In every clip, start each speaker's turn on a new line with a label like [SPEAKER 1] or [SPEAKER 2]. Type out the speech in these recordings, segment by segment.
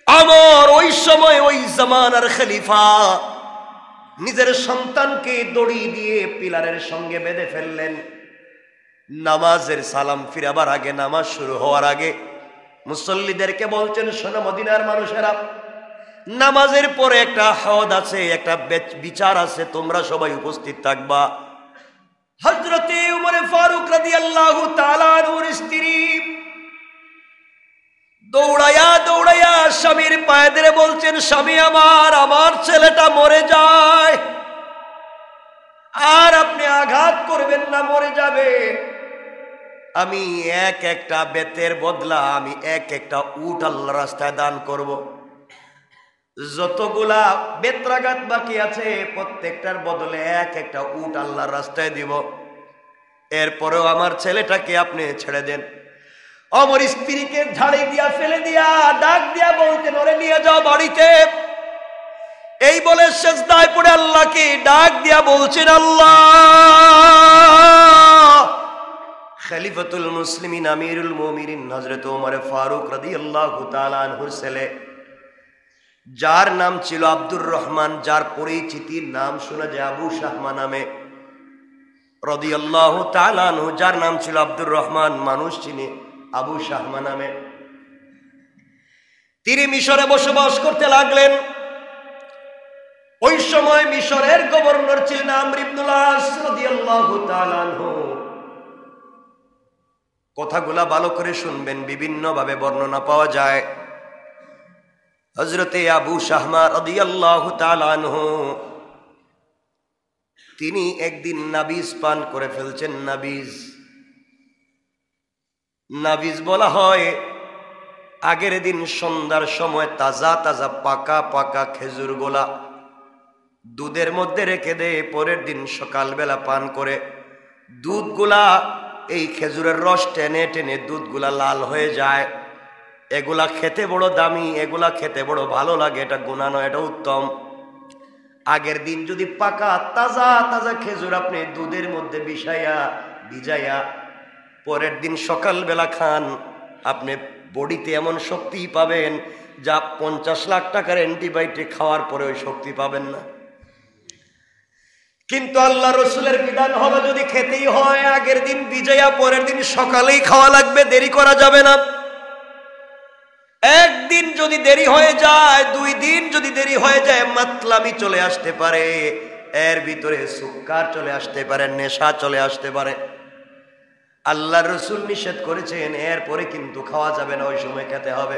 [SPEAKER 1] আমার ওই সময় ওই জামানার খলিফা নিজের সন্তানকে দড়ি দিয়ে পিলারের সঙ্গে বেঁধে ফেললেন। নামাজের সালাম ফিরাবার আগে, নামাজ শুরু হওয়ার আগে মুসল্লিদেরকে বলছেন, শোনো মদিনার মানুষেরা, নামাজের পরে একটা হদ আছে, একটা বিচার আছে, তোমরা সবাই উপস্থিত থাকবা। হযরতে উমর ফারুক রাদিয়াল্লাহু তাআলা আনহুর স্ত্রী দৌড়াইয়া দৌড়াইয়া স্বামীর পায়ে ধরে বলছেন, স্বামী আমার ছেলেটা মরে যায়, আর আপনি আঘাত করবেন না, মরে যাবে। আমি একটা বেতের বদলা আমি একটা উট আল্লাহর রাস্তায় দান করব। যতগুলা বেত্রাঘাত বাকি আছে প্রত্যেকটার বদলে একটা উট আল্লাহর রাস্তায় দিব। এরপরেও আমার ছেলেটাকে আপনি ছেড়ে দেন। আমার স্ত্রীকে ঝাড়ি দিয়া ফেলে দিয়া ডাক দিয়া বলতেন, ওরে নিয়ে যাও বাড়িতে। এই বলে সিজদায় পড়ে আল্লাহকে ডাক দিয়া বলছেন, আল্লাহ, খলিফাতুল মুসলিমিন আমিরুল মুমিনিন হযরত ওমর ফারুক রাদিয়াল্লাহু তাআলা আনহুর ছেলে, যার নাম ছিল আব্দুর রহমান, যার পরিচিতির নাম শোনা যায় আবু শাহমা নামে, রাদিয়াল্লাহু তাআলা আনহু, যার নাম ছিল আব্দুর রহমান, মানুষ চিনে আবু শাহমা নামে। তিনি মিশরে বসবাস করতে লাগলেন। ওই সময় মিশরের গভর্নর ছিলেন আমর ইবনুল আস রাদিয়াল্লাহু তাআলা আনহু। কথাগুলা ভালো করে শুনবেন, বিভিন্ন ভাবে বর্ণনা পাওয়া যায়। হযরতে আবু শাহমা রাদিয়াল্লাহু তাআলা আনহু তিনি একদিন নাবিজ পান করে ফেলছেন। নাবিজ বলা হয় আগের দিন সন্ধ্যার সময় তাজা তাজা পাকা পাকা খেজুর গোলা দুধের মধ্যে রেখে দেয়, পরের দিন সকালবেলা পান করে। দুধগুলা এই খেজুরের রস টেনে টেনে দুধগুলা লাল হয়ে যায়। এগুলা খেতে বড় দামি, এগুলা খেতে বড় ভালো লাগে, এটা গুনাহ নয়, এটা উত্তম। আগের দিন যদি পাকা তাজা তাজা খেজুর আপনি দুধের মধ্যে ভিজাইয়া পরের দিন সকালবেলা খান, আপনি বডিতে এমন শক্তি পাবেন যা 50 লাখ টাকার অ্যান্টিবায়োটিক খাওয়ার পরে ওই শক্তি পাবেন না। কিন্তু আল্লাহ রসুলের বিধান হলো যদি খেতেই হয় আগের দিন ভিজাইয়া পরের দিন সকালেই খাওয়া লাগবে, দেরি করা যাবে না। একদিন যদি দেরি হয়ে যায়, 2 দিন যদি দেরি হয়ে যায়, মাতলামি চলে আসতে পারে, এর ভিতরে সুক্কার চলে আসতে পারে, নেশা চলে আসতে পারে। আল্লাহ রসুল নিষেধ করেছেন, এরপরে কিন্তু খাওয়া যাবে না, ওই সময় খেতে হবে।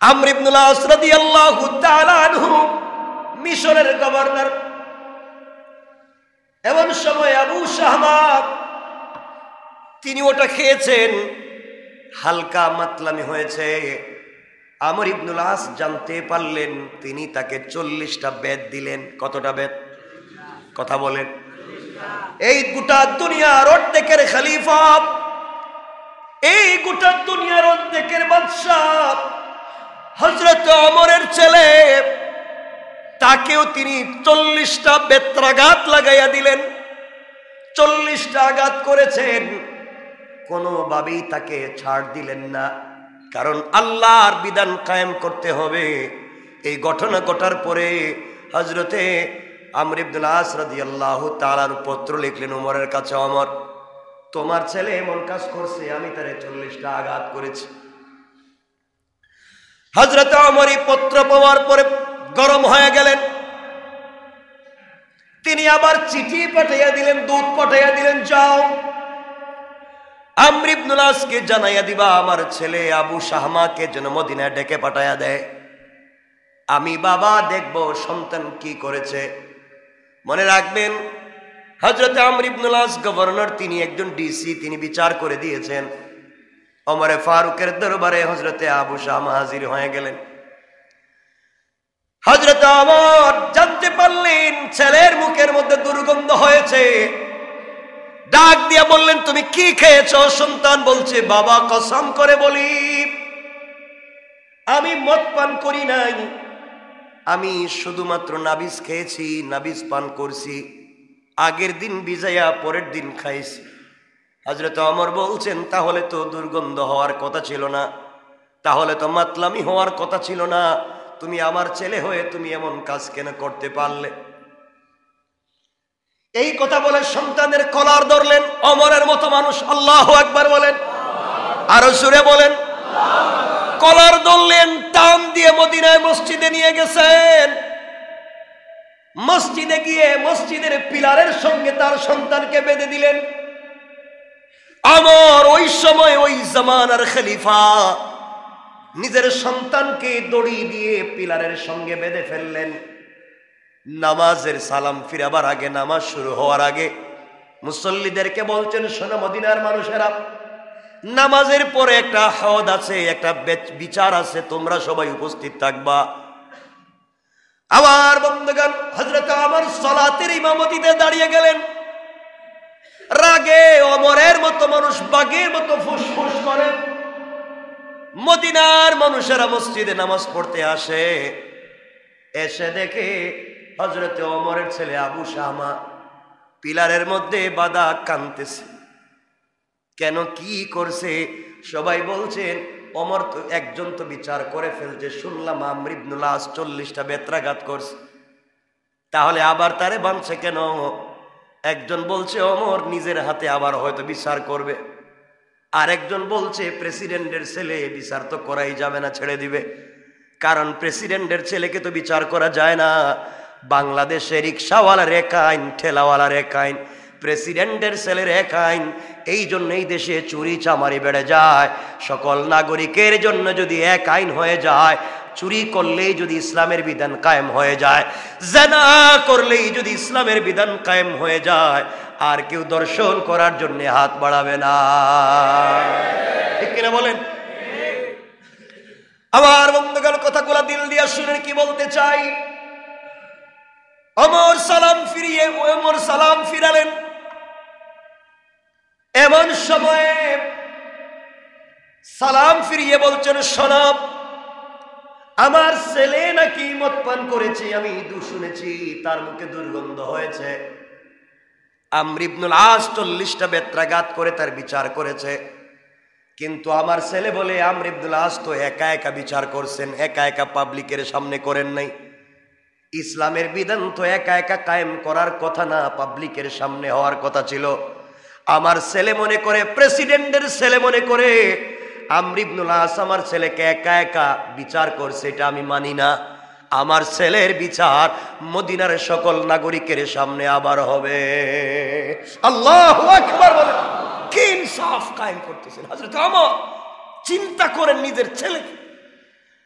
[SPEAKER 1] আমর ইবনুল আস রাদিয়াল্লাহু তাআলা আনহু মিশরের গভর্নর। এমন সময় আবু শাহমা তিনি ওটা খেয়েছেন, হালকা মাতলামি হয়েছে। আমর ইবনুল আস জানতে পারলেন, তিনি তাকে 40টা বেত দিলেন। কতটা বেত? কথা বলেন। এই গোটা দুনিয়ার অর্ধেকের খলিফা, এই গোটা দুনিয়ার অর্ধেকের বাদশাহ হযরত ওমরের ছেলে, তাকেও তিনি 40টা বেত্রাঘাত লাগাইয়া দিলেন। 40টা আঘাত করেছেন, কোনোভাবেই তাকে ছাড় দিলেন না, কারণ আল্লাহর বিধান কায়েম করতে হবে। এই ঘটনা ঘটার পরে হযরতে আমর ইবনুল আস রাদিয়াল্লাহু তাআলার পত্র লিখলেন ওমরের কাছে, ওমর, তোমার ছেলে এমন কাজ করছে, আমি তারে 40টা আঘাত করেছি। হযরত ওমর এই পত্র পাওয়ার পরে গরম হয়ে গেলেন। তিনি আবার চিঠি পাঠাইয়া দিলেন, দূত পাঠাইয়া দিলেন, যাও আমর ইবনুল আসকে জানাইয়া দিবা আমার ছেলে আবু শাহমাকে যেন মদিনায় ডেকে পাঠাইয়া দেয়, আমি বাবা দেখব সন্তান কি করেছে। মনে রাখবেন, হযরত আমর ইবনুল আস গভর্নর, তিনি একজন ডিসি, তিনি বিচার করে দিয়েছেন। ওমরে ফারুকের দরবারে হযরতে আবু শাহমা হাজির হয়ে গেলেন। হযরত ওমর জানতে পারলেন ছেলের মুখের মধ্যে দুর্গন্ধ হয়েছে। ডাক দিয়া বললেন, তুমি কি খেয়েছো? সন্তান বলছে, বাবা কসম করে বলি আমি মদ পান করি নাই, আমি শুধুমাত্র নাবিজ খেয়েছি, নাবিজ পান করছি, আগের দিন ভিজাইয়া পরের দিন খাইছি। হযরত ওমর বলছেন, তাহলে তো দুর্গন্ধ হওয়ার কথা ছিল না। তাহলে তো মাতলামি হওয়ার কথা ছিল না, তুমি আমার ছেলে হয়ে তুমি এমন কাজ কেন করতে পারলে? এই কথা বলে সন্তানের কলার ধরলেন। ওমরের মতো মানুষ আল্লাহু আকবার বলেন, আরো জোরে বলেন। কলার ধরলেন, টান দিয়ে মদিনায় মসজিদে নিয়ে গেছেন। মসজিদে গিয়ে মসজিদের পিলারের সঙ্গে তার সন্তানকে বেঁধে দিলেন। ওমর ওই সময় ওই জামানার খলিফা, নিজের সন্তানকে দড়ি দিয়ে পিলারের সঙ্গে বেঁধে ফেললেন। নামাজের সালাম ফিরাবার আগে, নামাজ শুরু হওয়ার আগে মুসল্লিদেরকে বলছেন, শোনো মদিনার মানুষেরা, নামাজের পরে একটা হদ আছে, একটা বিচার আছে, তোমরা সবাই উপস্থিত থাকবা। আমার বন্ধুগণ, হযরত ওমর সালাতের ইমামতিতে দাঁড়িয়ে গেলেন। রাগে ওমরের মতো মানুষ বাঘের মতো ফুসফুস করে। মদিনার মানুষেরা মসজিদে নামাজ পড়তে আসে, এসে দেখে হযরত ওমরের ছেলে আবু শামা পিলারের মধ্যে বাঁধা কাঁদতেছে। কেন, কি করছে? সবাই বলছেন, ওমর তো একজন তো বিচার করে ফেলছে, শুনলাম আমর ইবনুল আস 40টা বেত্রাঘাত করছে, তাহলে আবার তারে বাঁধছে কেন? একজন বলছে ওমর নিজের হাতে আবার হয়তো বিচার করবে, আর একজন বলছে প্রেসিডেন্টের ছেলে, বিচার তো করাই যাবে না, ছেড়ে দিবে। কারণ প্রেসিডেন্টের ছেলেকে তো বিচার করা যায় না। বাংলাদেশে রিক্সাওয়ালার এক আইন, ঠেলাওয়ালার এক আইন, প্রেসিডেন্টের ছেলের এক আইন। এই জন্য এই দেশে চুরি চামারি বেড়ে যায়। সকল নাগরিকের জন্য যদি এক আইন হয়ে যায়, চুরি করলেই যদি ইসলামের বিধান কায়েম হয়ে যায়, জিনা করলেই যদি ইসলামের বিধান কায়েম হয়ে যায়, আর কেউ দর্শন করার জন্য হাত বাড়াবে না। ঠিক কিনা বলেন? আমার বন্ধুগণ, কথাগুলো দিল দিয়ে শুনে কি বলতে চাই। ওমর সালাম ফিরালেন। এমন সময়ে সালাম ফিরিয়ে বলছেন, শোনো, আমার ছেলে নাকি মদ পান করেছে, আমি শুনেছি, তার মুখে দুর্গন্ধ হয়েছে। আমর ইবনুল আস 40টা বেত্রাঘাত করে তার বিচার করেছে। কিন্তু আমার ছেলে বলে, আমর ইবনুল আস তো একা একা বিচার করছেন, একা একা পাবলিকের সামনে করেন নাই। ইসলামের বিধান তো একা একা কায়েম করার কথা না, পাবলিকের সামনে হওয়ার কথা ছিল। আমার ছেলে মনে করে, প্রেসিডেন্টের ছেলে মনে করে আমর ইবনুল আস আমার ছেলেকে একা একা বিচার করছে, এটা আমি মানি না। আমার ছেলের বিচার মদিনার সকল নাগরিকের সামনে আবার হবে। আল্লাহু আকবার বলেন। কি ইনসাফ কায়েম করতেছেন হযরত ওমর। চিন্তা করেন নিজের ছেলেকে।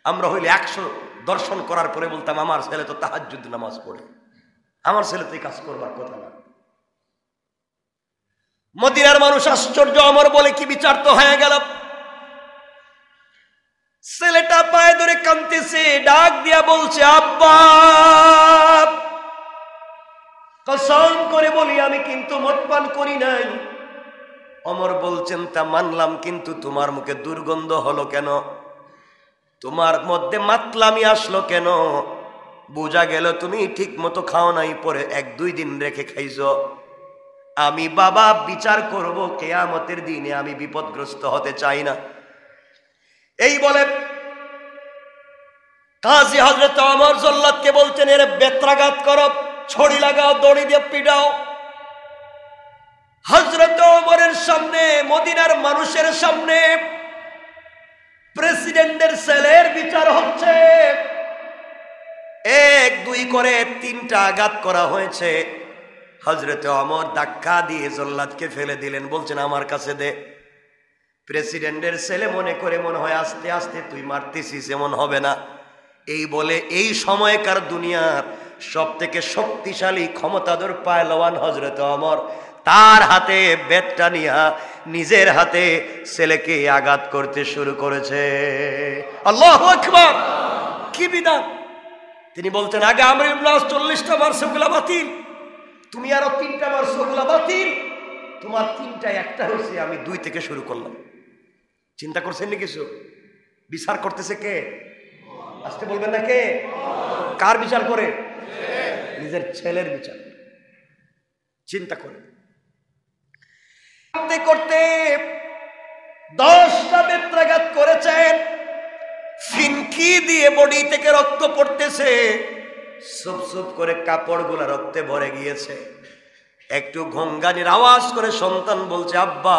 [SPEAKER 1] আমরা হইলে 100 দর্শন করার পরে বলতাম, আমার ছেলে তো তাহাজ্জুদ নামাজ পড়ে, আমার ছেলে তো এই কাজ করবার কথা না। মদিনার মানুষ আশ্চর্য, ওমর বলে কি বিচার তো হয়ে গেল। ছেলেটা পায়ে ধরে কাঁদতেছে, ডাক দিয়া বলছে, আব্বা, কসম করে বলি আমি কিন্তু মদ পান করি নাই। ওমর বলছেন, তা মানলাম, কিন্তু তোমার মুখে দুর্গন্ধ হলো কেন? তোমার মধ্যে মাতলামি আসলো কেন? বোঝা গেল তুমি ঠিক মতো খাও নাই, পরে 1-2 দিন রেখে খাইছো। আমি বাবা বিচার করব কিয়ামতের দিনে, আমি বিপদগ্রস্ত হতে চাই না। এই বলে কাজী হযরত ওমর জল্লাদকে বলছেন, এর বেত্রাঘাত করো, ছড়ি লাগাও, দড়ি দিয়ে পিটাও। হযরত ওমরের সামনে, মদিনার মানুষের সামনে প্রেসিডেন্টের ছেলের বিচার হচ্ছে। 1-2 করে 3টা আঘাত করা হয়েছে। হযরত ওমর ধাক্কা দিয়ে জল্লাদকে ফেলে দিলেন, বলছেন, আমার কাছে দে। প্রেসিডেন্টের ছেলে মনে করে, মনে হয় আস্তে আস্তে তুই মারতেছিস, এমন হবে না। এই বলে এই সময়কার দুনিয়ার সব থেকে শক্তিশালী ক্ষমতাধর পায়লওয়ান হযরত ওমর তার হাতে বেতটা নিয়া নিজের হাতে ছেলেকে আঘাত করতে শুরু করেছে। আল্লাহু আকবার। কি বিধান! তিনি বলতেন, আগে আমর ইবনুল আস 40টা মারছে, ওগুলা বাতিল। তুমি আরো 3টা মারছো, ওগুলা বাতিল। তোমার 3টা, একটা হয়েছে, আমি 2 থেকে শুরু করলাম। চিন্তা করছেন না কিছু? বিচার করতেছে কে? আসতে বলবেন না কে? কার বিচার করে? নিজের ছেলের বিচার। চিন্তা করে করতে করতে 10টা বেত্রাঘাত করেছেন। ফিনকি দিয়ে বডি থেকে রক্ত পড়তেছে, সুপ সুপ করে কাপড়গুলো রক্তে ভরে গিয়েছে। একটু ঘঙ্গানির আওয়াজ করে সন্তান বলছে, আব্বা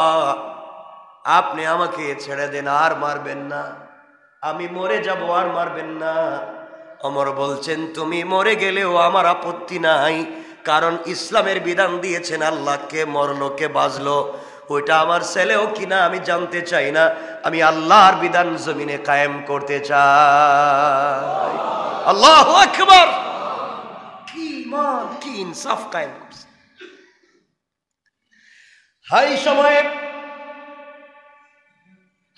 [SPEAKER 1] আপনি আমাকে ছেড়ে দেন, আর মারবেন না, আমি মরে যাব, আর মারবেন না। ওমর বলছেন, তুমি মরে গেলেও আমার আপত্তি নাই, কারণ ইসলামের বিধান দিয়েছেন আল্লাহ, কে মরলো কে বাঁচলো ওইটা আমার ছেলেও কিনা আমি জানতে চাই না, আমি আল্লাহর বিধান জমিনে কায়েম করতে চাই। আল্লাহু আকবার। কি মান, কি ইনসাফ কায়েম করছে। হাই সময়ে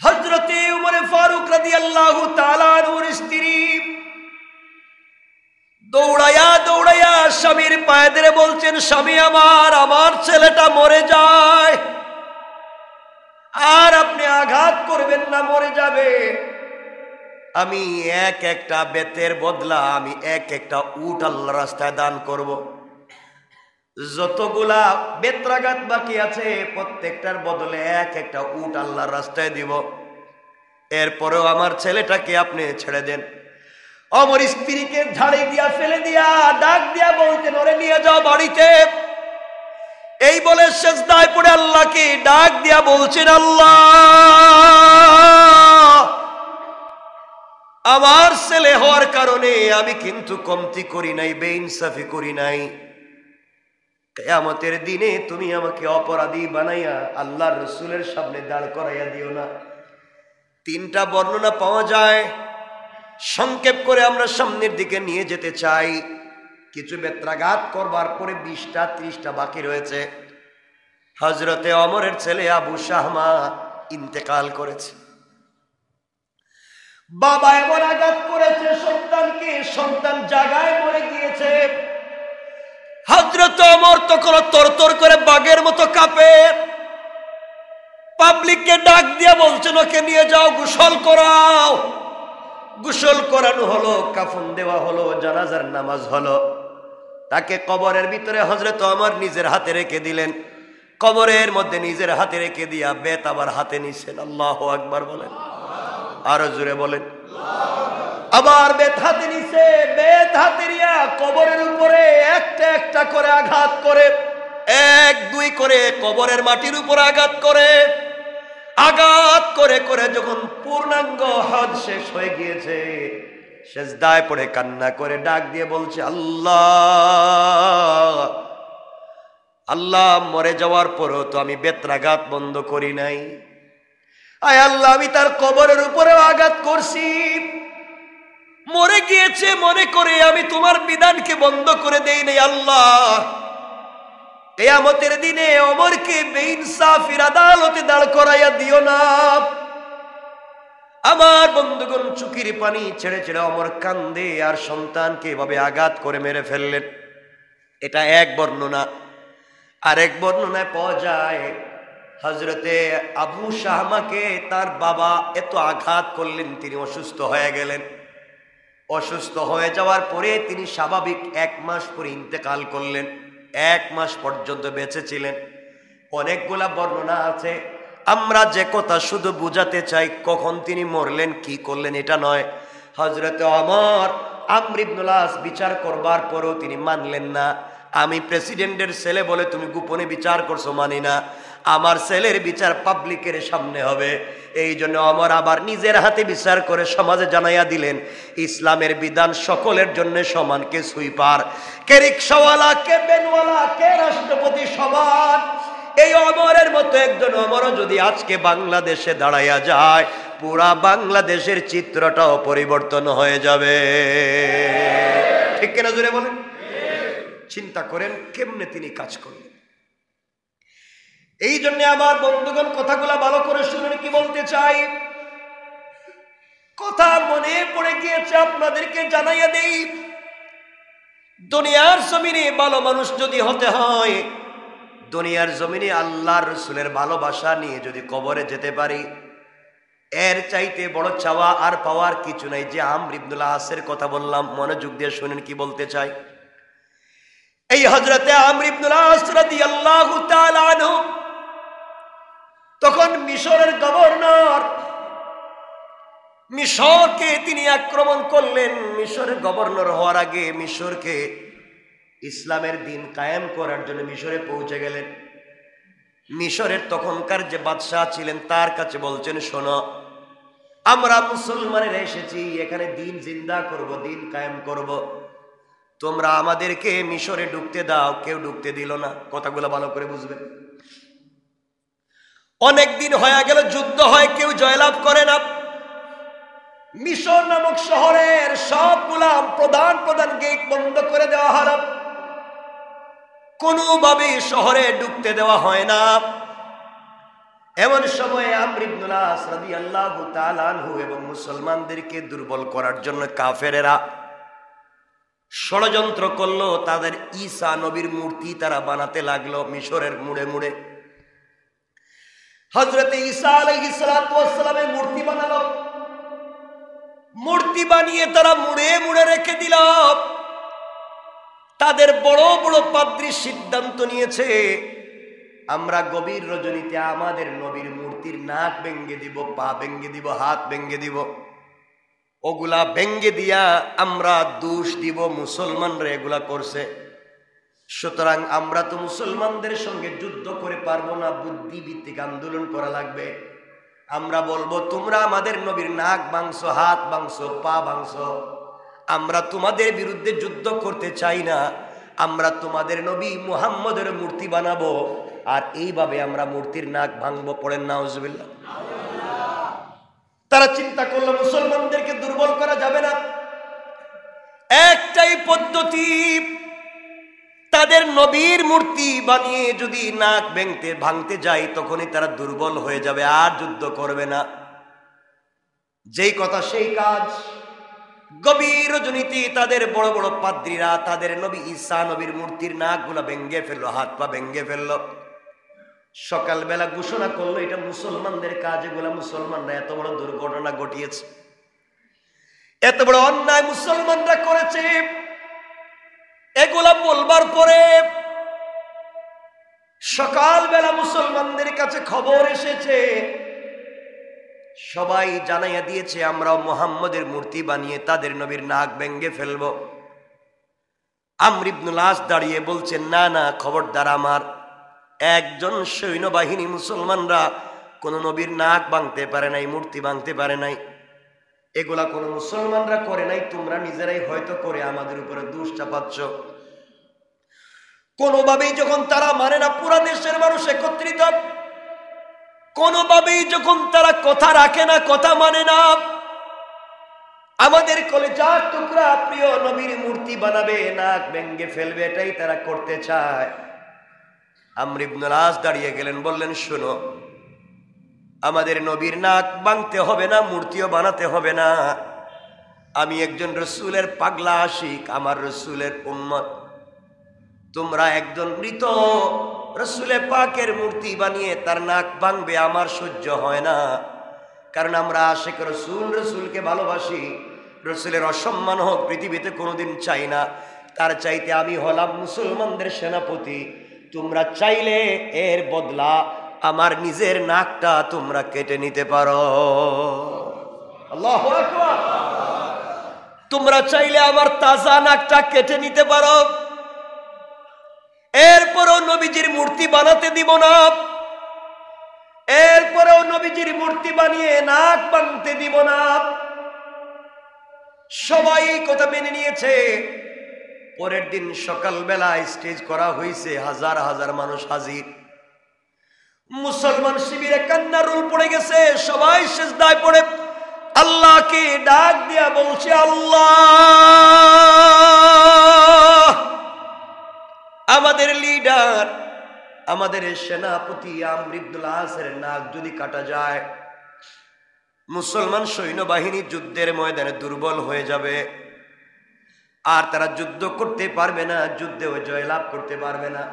[SPEAKER 1] হযরতে উমর ফারুক রাদিয়াল্লাহু তাআলা আনহুর স্ত্রী দৌড়াইয়া দৌড়াইয়া স্বামীর পায়ে ধরে বলছেন, স্বামী আমার, আমার ছেলেটা মরে যায়, আর আপনি আঘাত করবেন না, মরে যাবে। আমি এক একটা বেতের বদলা আমি এক একটা উট আল্লাহর রাস্তায় দান করব। যতগুলা বেত্রাঘাত বাকি আছে প্রত্যেকটার বদলে এক একটা উট আল্লাহর রাস্তায় দিব। এরপরেও আমার ছেলেটাকে আপনি ছেড়ে দেন। আমার স্ত্রীকে ঝাড়ি দিয়া ফেলে দিয়া ডাক দিয়া বলতেন, ওরে নিয়ে যাও বাড়িতে। এই বলে সেজদায় পড়ে আল্লাহকে ডাক দিয়া বলছেন, আল্লাহ আমার ছেলে হওয়ার কারণে আমি কিন্তু কমতি করি নাই, বেইনসাফি করি নাই। কিয়ামতের দিনে তুমি আমাকে অপরাধী বানাইয়া আল্লাহর রাসূলের সামনে দাঁড় করাইয়া দিও না। তিনটা বর্ণনা পাওয়া যায়, সংক্ষেপ করে আমরা সামনের দিকে নিয়ে যেতে চাই। কিছু বেত্রাঘাত করবার পরে 20টা 30টা বাকি রয়েছে। হযরতে ওমরের ছেলে আবু শাহমা ইন্তেকাল করেছে। বাবা এমন আঘাত করেছে সন্তানকে, সন্তান জায়গায় মরে গিয়েছে। হযরত ওমর তখন তরতর করে বাঘের মতো কাঁপে, পাবলিককে ডাক দিয়ে বলছেন, ওকে নিয়ে যাও, গোসল করাও। গোসল করানো হলো, কাফন দেওয়া হলো, জানাজার নামাজ হলো। তাকে কবরের ভিতরে হযরত ওমর নিজের হাতে রেখে দিলেন। কবরের মধ্যে নিজের হাতে রেখে দিয়া বেত আবার হাতে নিছেন। আল্লাহু আকবার বলেন, আরো জোরে বলেন। আবার বেত হাতে নিছে, বেত হাতে নিয়া কবরের উপরে একটা একটা করে আঘাত করে, 1 2 করে কবরের মাটির উপর আঘাত করে, আঘাত করে করে যখন পূর্ণাঙ্গ হজ শেষ হয়ে গিয়েছে, সেজদায় পড়ে কান্না করে ডাক দিয়ে বলছে, আল্লাহ আল্লাহ, মরে যাওয়ার পরও তো আমি বেত্রাঘাত বন্ধ করি নাই। আয় আল্লাহ, আমি তার কবরের উপরেও আঘাত করছি, মরে গিয়েছে মনে করে আমি তোমার বিধানকে বন্ধ করে দেই নাই। আল্লাহ, কিয়ামতের দিনে ওমরকে বেইনসাফির আদালতে দাঁড় করাইয়া দিও না। আমার বন্ধুগণ, চোখের পানি ছেড়ে ছেড়ে ওমর কান্দে, আর সন্তানকে এভাবে আঘাত করে মেরে ফেললেন। এটা এক বর্ণনা। আরেক বর্ণনায় পাওয়া যায়, হযরতে আবু শাহমাকে তার বাবা এত আঘাত করলেন, তিনি অসুস্থ হয়ে গেলেন। অসুস্থ হয়ে যাওয়ার পরে তিনি স্বাভাবিক 1 মাস পরে ইন্তেকাল করলেন। 1 মাস পর্যন্ত বেঁচে ছিলেন। অনেকগুলা বর্ণনা আছে। আমরা যে কথা শুধু বুঝাতে চাই, কখন তিনি মরলেন, কি করলেন, এটা নয়। হযরতে ওমর আমর ইবনুল আস বিচার করবার পরেও তিনি মানলেন না। আমি প্রেসিডেন্টের ছেলে বলে তুমি গোপনে বিচার করছো, মানি না। আমার ছেলের বিচার পাবলিকের সামনে হবে। এই জন্য ওমর আবার নিজের হাতে বিচার করে সমাজে জানাইয়া দিলেন, ইসলামের বিধান সকলের জন্য সমান, কে সুইপার, কে রিক্সাওয়ালা, কে বেনওয়ালা, কে রাষ্ট্রপতি, সমান। এই ওমরের মতো একজন ওমরও যদি আজকে বাংলাদেশে দাঁড়াইয়া যায়, পুরা বাংলাদেশের চিত্রটাও পরিবর্তন হয়ে যাবে। ঠিক কিনা জোরে বলেন? চিন্তা করেন কেমনে তিনি কাজ করলেন। এই জন্য আমার বন্ধুগণ, কথাগুলা ভালো করে শুনুন, কি বলতে চাই। কথা মনে পড়ে গিয়েছে, আপনাদেরকে জানাইয়া দেই। দুনিয়ার জমিনে ভালো মানুষ যদি হতে হয়, দুনিয়ার জমিনে আল্লাহর রাসূলের ভালোবাসা নিয়ে যদি কবরে যেতে পারি, এর চাইতে বড় চাওয়া আর পাওয়ার কিছু নাই। যে আমর ইবনুল আসের কথা বললাম, মনোযোগ দিয়ে শুনেন কি বলতে চাই। এই হযরতে আমর ইবনুল আস রাদিয়াল্লাহু তাআলা আনহু তখন মিশরের গভর্নর। মিশরকে তিনি আক্রমণ করলেন। মিশরের গভর্নর হওয়ার আগে মিশরকে ইসলামের দিন কায়েম করার জন্য মিশরে পৌঁছে গেলেন। মিশরের তখনকার যে বাদশাহ ছিলেন তার কাছে বলছেন, শোনো, আমরা মুসলমানেরা এসেছি, এখানে দিন জিন্দা করব, দিন কায়েম করব, তোমরা আমাদেরকে মিশরে ঢুকতে দাও। কেউ ঢুকতে দিল না। কথাগুলো ভালো করে বুঝবেন। অনেক দিন হয়ে গেল, যুদ্ধ হয়, কেউ জয়লাভ করে না। মিশর নামক শহরের সবগুলা প্রধান প্রধান গেট বন্ধ করে দেওয়া হলো, কোনোভাবেই শহরে ঢুকতে দেওয়া হয় না। এমন সময়ে আমর ইবনুল আস রাদিয়াল্লাহু তাআলা আনহু এবং মুসলমানদেরকে দুর্বল করার জন্য কাফেরেরা ষড়যন্ত্র করলো। তাদের ঈসা নবীর মূর্তি তারা বানাতে লাগলো মিশরের মুড়ে মুড়ে। হযরত ঈসা আলাইহিস সালাতু ওয়াস সালামের মূর্তি বানালো। মূর্তি বানিয়ে তারা মুড়ে মুড়ে রেখে দিল। তাদের বড় বড় পাদ্রী সিদ্ধান্ত নিয়েছে, আমরা গভীর রজনীতে আমাদের নবীর মূর্তির নাক ভেঙ্গে দিব, পা ভেঙ্গে দিব, হাত ভেঙ্গে দিব। ওগুলা ভেঙ্গে দিয়া আমরা দোষ দিব মুসলমানরা এগুলা করছে। সুতরাং আমরা তো মুসলমানদের সঙ্গে যুদ্ধ করে পারবো না, বুদ্ধিভিত্তিক আন্দোলন করা লাগবে। আমরা বলবো, তোমরা আমাদের নবীর নাক ভাঙছো, হাত ভাঙছো, পা ভাঙছো, আমরা তোমাদের বিরুদ্ধে যুদ্ধ করতে চাই না। আমরা তোমাদের নবী মুহাম্মদের মূর্তি বানাবো, আর এইভাবে আমরা মূর্তির নাক ভাঙবো। পড়েন নাউজুবিল্লাহ। তারা চিন্তা করলো মুসলমানদেরকে দুর্বল করা যাবে না, একটাই পদ্ধতি, তাদের নবীর মূর্তি বানিয়ে যদি নাক ভাঙতে যায় তখনই তারা দুর্বল হয়ে যাবে, আর যুদ্ধ করবে না। যেই কথা সেই কাজ। গভীর রজনীতে তাদের বড় বড় পাদ্রীরা তাদের নবী ঈসা নবীর মূর্তির নাকগুলা ভেঙ্গে ফেললো, হাত পা ভেঙ্গে ফেললো। সকালবেলা ঘোষণা করলো, এটা মুসলমানদের কাজ, এগুলা মুসলমানরা এত বড় দুর্ঘটনা ঘটিয়েছে, এত বড় অন্যায় মুসলমানরা করেছে। এগুলা বলবার পরে সকালবেলা মুসলমানদের কাছে খবর এসেছে, সবাই জানাইয়া দিয়েছে আমরা মুহাম্মদের মূর্তি বানিয়ে তাদের নবীর নাক ভেঙ্গে ফেলব। আমর ইবনুল আস দাঁড়িয়ে বলছেন, না না, খবরদার, আমার একজন সৈন্যবাহিনী মুসলমানরা কোন নবীর নাক ভাঙতে পারে নাই, মূর্তি ভাঙতে পারে নাই, এগুলা কোন মুসলমানরা করে নাই, তোমরা নিজেরাই হয়তো করে আমাদের উপরে দোষ চাপাচ্ছ। কোনোভাবেই যখন তারা মানে না, পুরা দেশের মানুষ একত্রিত, কোনোভাবেই যখন তারা কথা রাখে না, কথা মানে না, আমাদের কলেজার টুকরা প্রিয় নবীর মূর্তি বানাবে, নাক ভেঙ্গে ফেলবে, এটাই তারা করতে চায়। আমর ইবনুল আস দাঁড়িয়ে গেলেন, বললেন, শোনো, আমাদের নবীর নাক ভাঙতে হবে না, মূর্তিও বানাতে হবে না। আমি একজন রসুলের পাগলা আশিক, আমার রসুলের উম্মত। তোমরা একজন মৃত রসুলে পাকের মূর্তি বানিয়ে তার নাক ভাঙবে, আমার সহ্য হয় না। কারণ আমরা আশিক রসুল, রসুলকে ভালোবাসি, রসুলের অসম্মান হোক পৃথিবীতে কোনোদিন চাই না। তার চাইতে আমি হলাম মুসলমানদের সেনাপতি। তোমরা চাইলে এর বদলা আমার নিজের নাকটা তোমরা কেটে নিতে পারো। আল্লাহু আকবার। তোমরা চাইলে আমার তাজা নাকটা কেটে নিতে পারো, এরপরেও নবীজির মূর্তি বানাতে দিব না, এরপরেও নবীজির মূর্তি বানিয়ে নাক ভাঙতে দিব না। সবাই কথা মেনে নিয়েছে। পরের দিন সকালবেলা স্টেজ করা হয়েছে, হাজার হাজার মানুষ হাজির। মুসলমান শিবিরে কান্নার রোল পড়ে গেছে, সবাই সিজদায় পড়ে আল্লাহকে ডাক দিয়া বলছে, আল্লাহ, আমাদের লিডার, আমাদের সেনাপতি আমর ইবনুল আসের নাক যদি কাটা যায়, মুসলমান সৈন্যবাহিনী যুদ্ধের ময়দানে দুর্বল হয়ে যাবে, আর তারা যুদ্ধ করতে পারবে না, যুদ্ধেও জয়লাভ করতে পারবে না।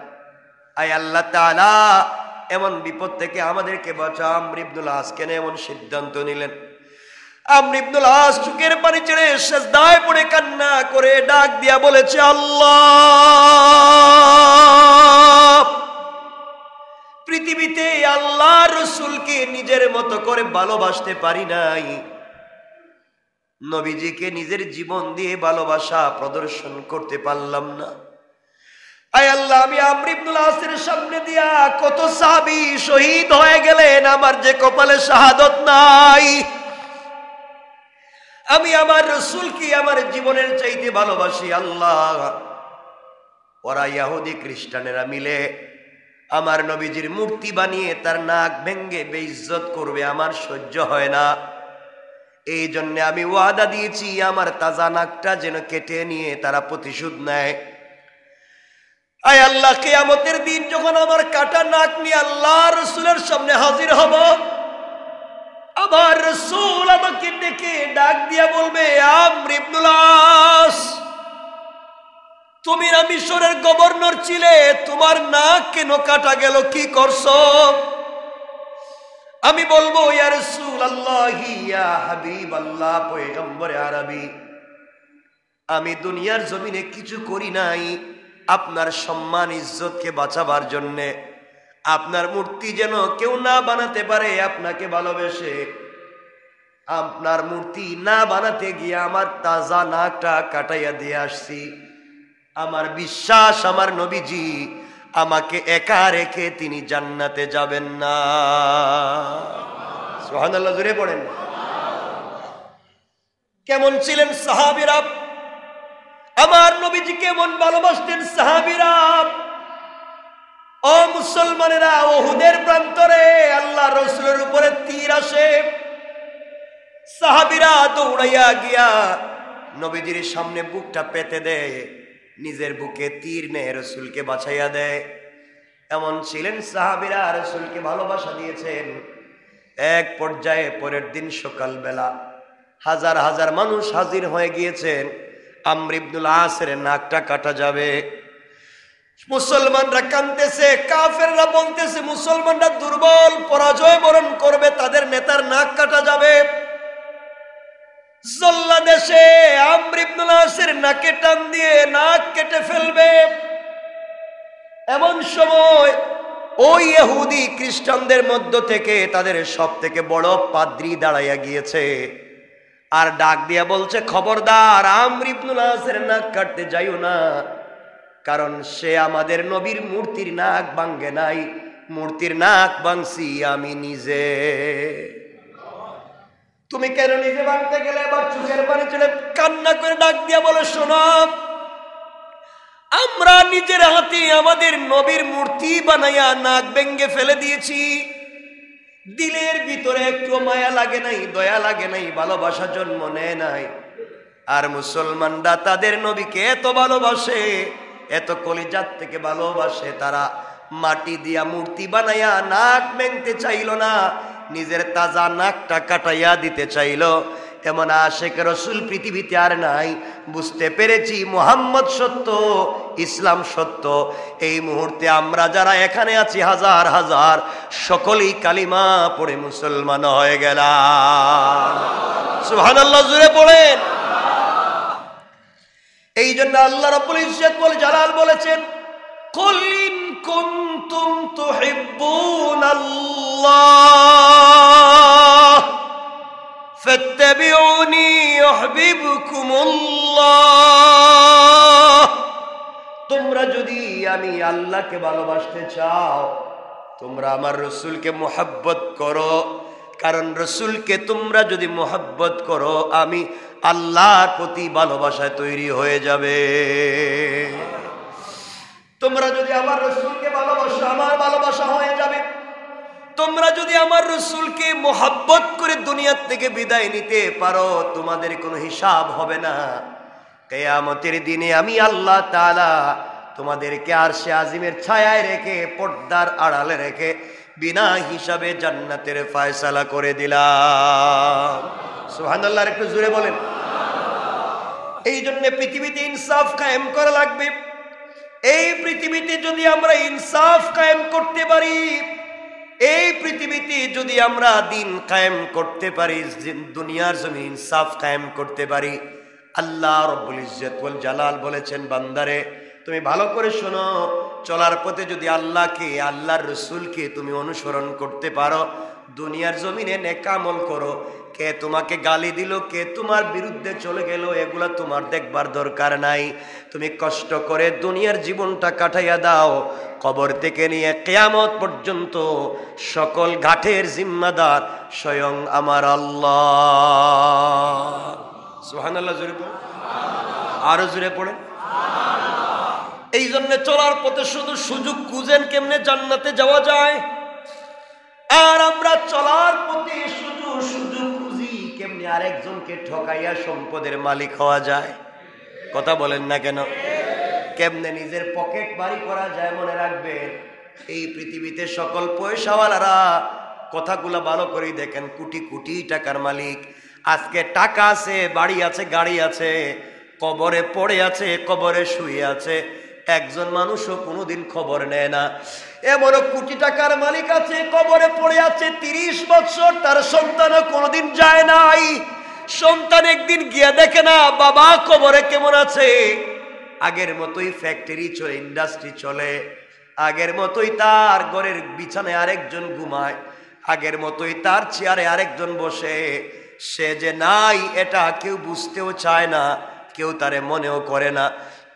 [SPEAKER 1] আয় আল্লাহ তাআলা, এমন বিপদ থেকে আমাদেরকে বাঁচা। আমর ইবনুল আস কেন এমন সিদ্ধান্ত নিলেন? আমর ইবনুল আস চোখের পানি ছেড়ে সিজদায় পড়ে কান্না করে ডাক দিয়া বলেছে, আল্লাহ, পৃথিবীতে আল্লাহ রসুলকে নিজের মতো করে ভালোবাসতে পারি নাই, নবীজিকে নিজের জীবন দিয়ে ভালোবাসা প্রদর্শন করতে পারলাম না। আয় আল্লাহ, আমি আমর ইবনুল আসের সামনে দিয়া কত সাহাবী শহীদ হয়ে গেলেন, আমার যে কপালে শাহাদত নাই। আমি আমার রাসূলকে আমার জীবনের চাইতে ভালোবাসি আল্লাহ। ওরা ইহুদি খ্রিস্টানেরা মিলে আমার নবীজির মূর্তি বানিয়ে তার নাক ভেঙ্গে বেইজ্জত করবে, আমার সহ্য হয় না। এই জন্য আমি ওয়াদা দিয়েছি আমার তাজা নাকটা যেন কেটে নিয়ে তারা প্রতিশোধ নেয়। আয় আল্লাহ, কিয়ামতের দিন যখন আমার কাটা নাক নিয়ে আল্লাহ রাসূলের সামনে হাজির হব, আমার রাসূল আমাকে ডেকে ডাক দিয়া বলবে, আমর ইবনুল আস, তুমি না মিশরের গভর্নর ছিলে, তোমার নাক কেন কাটা গেল, কি করছো? আমি বলবো, ইয়া রাসূলুল্লাহ, ইয়া হাবিবাল্লাহ, পয়গম্বরে আরবি, আমি দুনিয়ার জমিনে কিছু করি নাই আপনার সম্মান ইজ্জতকে বাঁচাবার জন্যে, আপনার মূর্তি যেন কেউ না বানাতে পারে আপনাকে ভালোবেসে। আপনার মূর্তি না বানাতে গিয়ে আমার তাজা নাকটা কাটাইয়া দিয়ে আসছি। আমার বিশ্বাস আমার নবীজি আমাকে একা রেখে তিনি জান্নাতে যাবেন না। সুবহানাল্লাহ, জোরে পড়েন। কেমন ছিলেন সাহাবীরা, আমার নবীজি কেমন ভালোবাসতেন সাহাবীরা। ও মুসলমানেরা, উহুদের প্রান্তরে আল্লাহ রাসূলের উপরে তীর আসে, সাহাবীরা দৌড়াইয়া গিয়া নবীজির সামনে বুকটা পেতে দেয়, নিজের বুকে তীর নেয়, রাসূলকে বাঁচাইয়া দেয়। এমন ছিলেন সাহাবীরা, রাসূলকে ভালোবাসা দিয়েছেন। এক পর্যায়ে পরের দিন সকালবেলা হাজার হাজার মানুষ হাজির হয়ে গিয়েছেন, আমর ইবনুল আসের নাকটা কাটা যাবে। মুসলমানরা কাঁদতেছে, কাফেররা বলতেছে মুসলমানরা দুর্বল, পরাজয় বরণ করবে, তাদের নেতার নাক কাটা যাবে। জল্লাদেশে আমর ইবনুল আসের নাকে টান দিয়ে নাক কেটে ফেলবে। এমন সময় ওই ইহুদি খ্রিস্টানদের মধ্য থেকে তাদের সব থেকে বড় পাদ্রী দাঁড়াইয়া গিয়েছে, আর ডাক দিয়া বলছে, খবরদার, আমর ইবনুল আসের নাক কাটতে যাইও না, কারণ সে আমাদের নবীর মূর্তির নাক ভাঙ্গে নাই, মূর্তির নাক ভাঙছি আমি নিজে। তুমি কেন নিজে ভাঙতে গেলে? এবার চোখের পানি ছেড়ে কান্না করে ডাক দিয়া বলে, শোনো, আমরা নিজের হাতে আমাদের নবীর মূর্তি বানাইয়া নাক ভেঙ্গে ফেলে দিয়েছি। দিলের ভিতরে একটু মায়া লাগে নাই, দয়া লাগে নাই, ভালোবাসা জন্ম নেয় নাই। আর মুসলমানরা তাদের নবীকে এত ভালোবাসে, এত কলিজাত থেকে ভালোবাসে, তারা মাটি দিয়া মূর্তি বানাইয়া নাক ভেঙতে চাইল না, নিজের তাজা নাকটা কাটাইয়া দিতে চাইল। এমন আশেক রাসূল পৃথিবীতে আর নাই। বুঝতে পেরেছি মুহাম্মদ সত্য, ইসলাম সত্য। এই মুহূর্তে আমরা যারা এখানে আছি হাজার হাজার, সকলেই কালিমা পড়ে মুসলমান হয়ে গেলাম। সুবহানাল্লাহ, জোরে পড়েন। এই জন্য আল্লাহ রাব্বুল ইজ্জত ওয়াল জালাল বলেছেন, কুল ইন কুনতুম তুহিব্বুনাল্লাহ ফাত্তাবিউনি ইউহিব্বুকুমুল্লাহ। তোমরা যদি আমি আল্লাহকে ভালোবাসতে চাও, তোমরা আমার রাসূলকে মুহাব্বত করো, কারণ রাসূলকে তোমরা যদি মুহাব্বত করো, আমি আল্লাহর প্রতি ভালোবাসায় তৈরি হয়ে যাবে। তোমরা যদি আমার রাসূলকে ভালোবাসো, আমার ভালোবাসা হয়ে যাবে। তোমরা যদি আমার রাসূলকে মুহাব্বত করে দুনিয়া থেকে বিদায় নিতে পারো, তোমাদের কোনো হিসাব হবে না। কিয়ামতের দিনে আমি আল্লাহ তাআলা তোমাদেরকে আরশে আজিমের ছায়ায় রেখে, পর্দার আড়ালে রেখে বিনা হিসাবে জান্নাতের ফয়সালা করে দিলাম। সুবহানাল্লাহ, একটু জোরে বলেন। এই জন্য পৃথিবীতে ইনসাফ কায়েম করা লাগবে। এই পৃথিবীতে যদি আমরা ইনসাফ কায়েম করতে পারি, এই পৃথিবীতে যদি আমরা দিন কায়েম করতে পারি, দুনিয়ার জমি ইনসাফ কায়েম করতে পারি, আল্লাহ রাব্বুল ইজ্জত ওয়াল জালাল বলেছেন, বান্দারে তুমি ভালো করে শোনো, চলার পথে যদি আল্লাহকে, আল্লাহর রাসূলকে তুমি অনুসরণ করতে পারো, দুনিয়ার জমিনে নেক আমল করো, কে তোমাকে গালি দিল, কে তোমার বিরুদ্ধে চলে গেল, এগুলা তোমার দেখবার দরকার নাই। তুমি কষ্ট করে দুনিয়ার জীবনটা কাটাইয়া দাও। কবর থেকে নিয়ে কিয়ামত পর্যন্ত সকল ঘাটের জিম্মাদার স্বয়ং আমার আল্লাহ। সুবহানাল্লাহ জোরে পড়ে, আরো জোরে পড়ে। এই জন্য চলার পথে শুধু সুযোগ খুঁজেন কেমনে জান্নাতে যাওয়া যায়, আর আমরা চলার পথে শুধু সুযোগ খুঁজি কেমনে আরেকজনকে ঠকাইয়া সম্পদের মালিক হওয়া যায়। কথা বলেন না কেন? কেমনে নিজের পকেট বাড়ি করা যায়। মনে রাখবেন, এই পৃথিবীতে সকল পয়সাওয়ালারা, কথাগুলা ভালো করে দেখেন, কোটি কোটি টাকার মালিক। আজকে টাকা আছে, বাড়ি আছে, গাড়ি আছে, কবরে পড়ে আছে, কবরে শুয়ে আছে। একজন মানুষও কোনোদিন খবর নেয় না। এমনও কোটি টাকার মালিক আছে, কবরে পড়ে আছে 30 বছর, তার সন্তানও কোনোদিন যায় নাই। সন্তান একদিন গিয়ে দেখে না বাবা কবরে কেমন আছে। আগের মতোই ফ্যাক্টরি চলে, ইন্ডাস্ট্রি চলে, আগের মতোই তার ঘরের বিছানায় আরেকজন ঘুমায়, আগের মতোই তার চেয়ারে আরেকজন বসে। সে যে নাই এটা কেউ বুঝতেও চায় না, কেউ তারে মনেও করে না।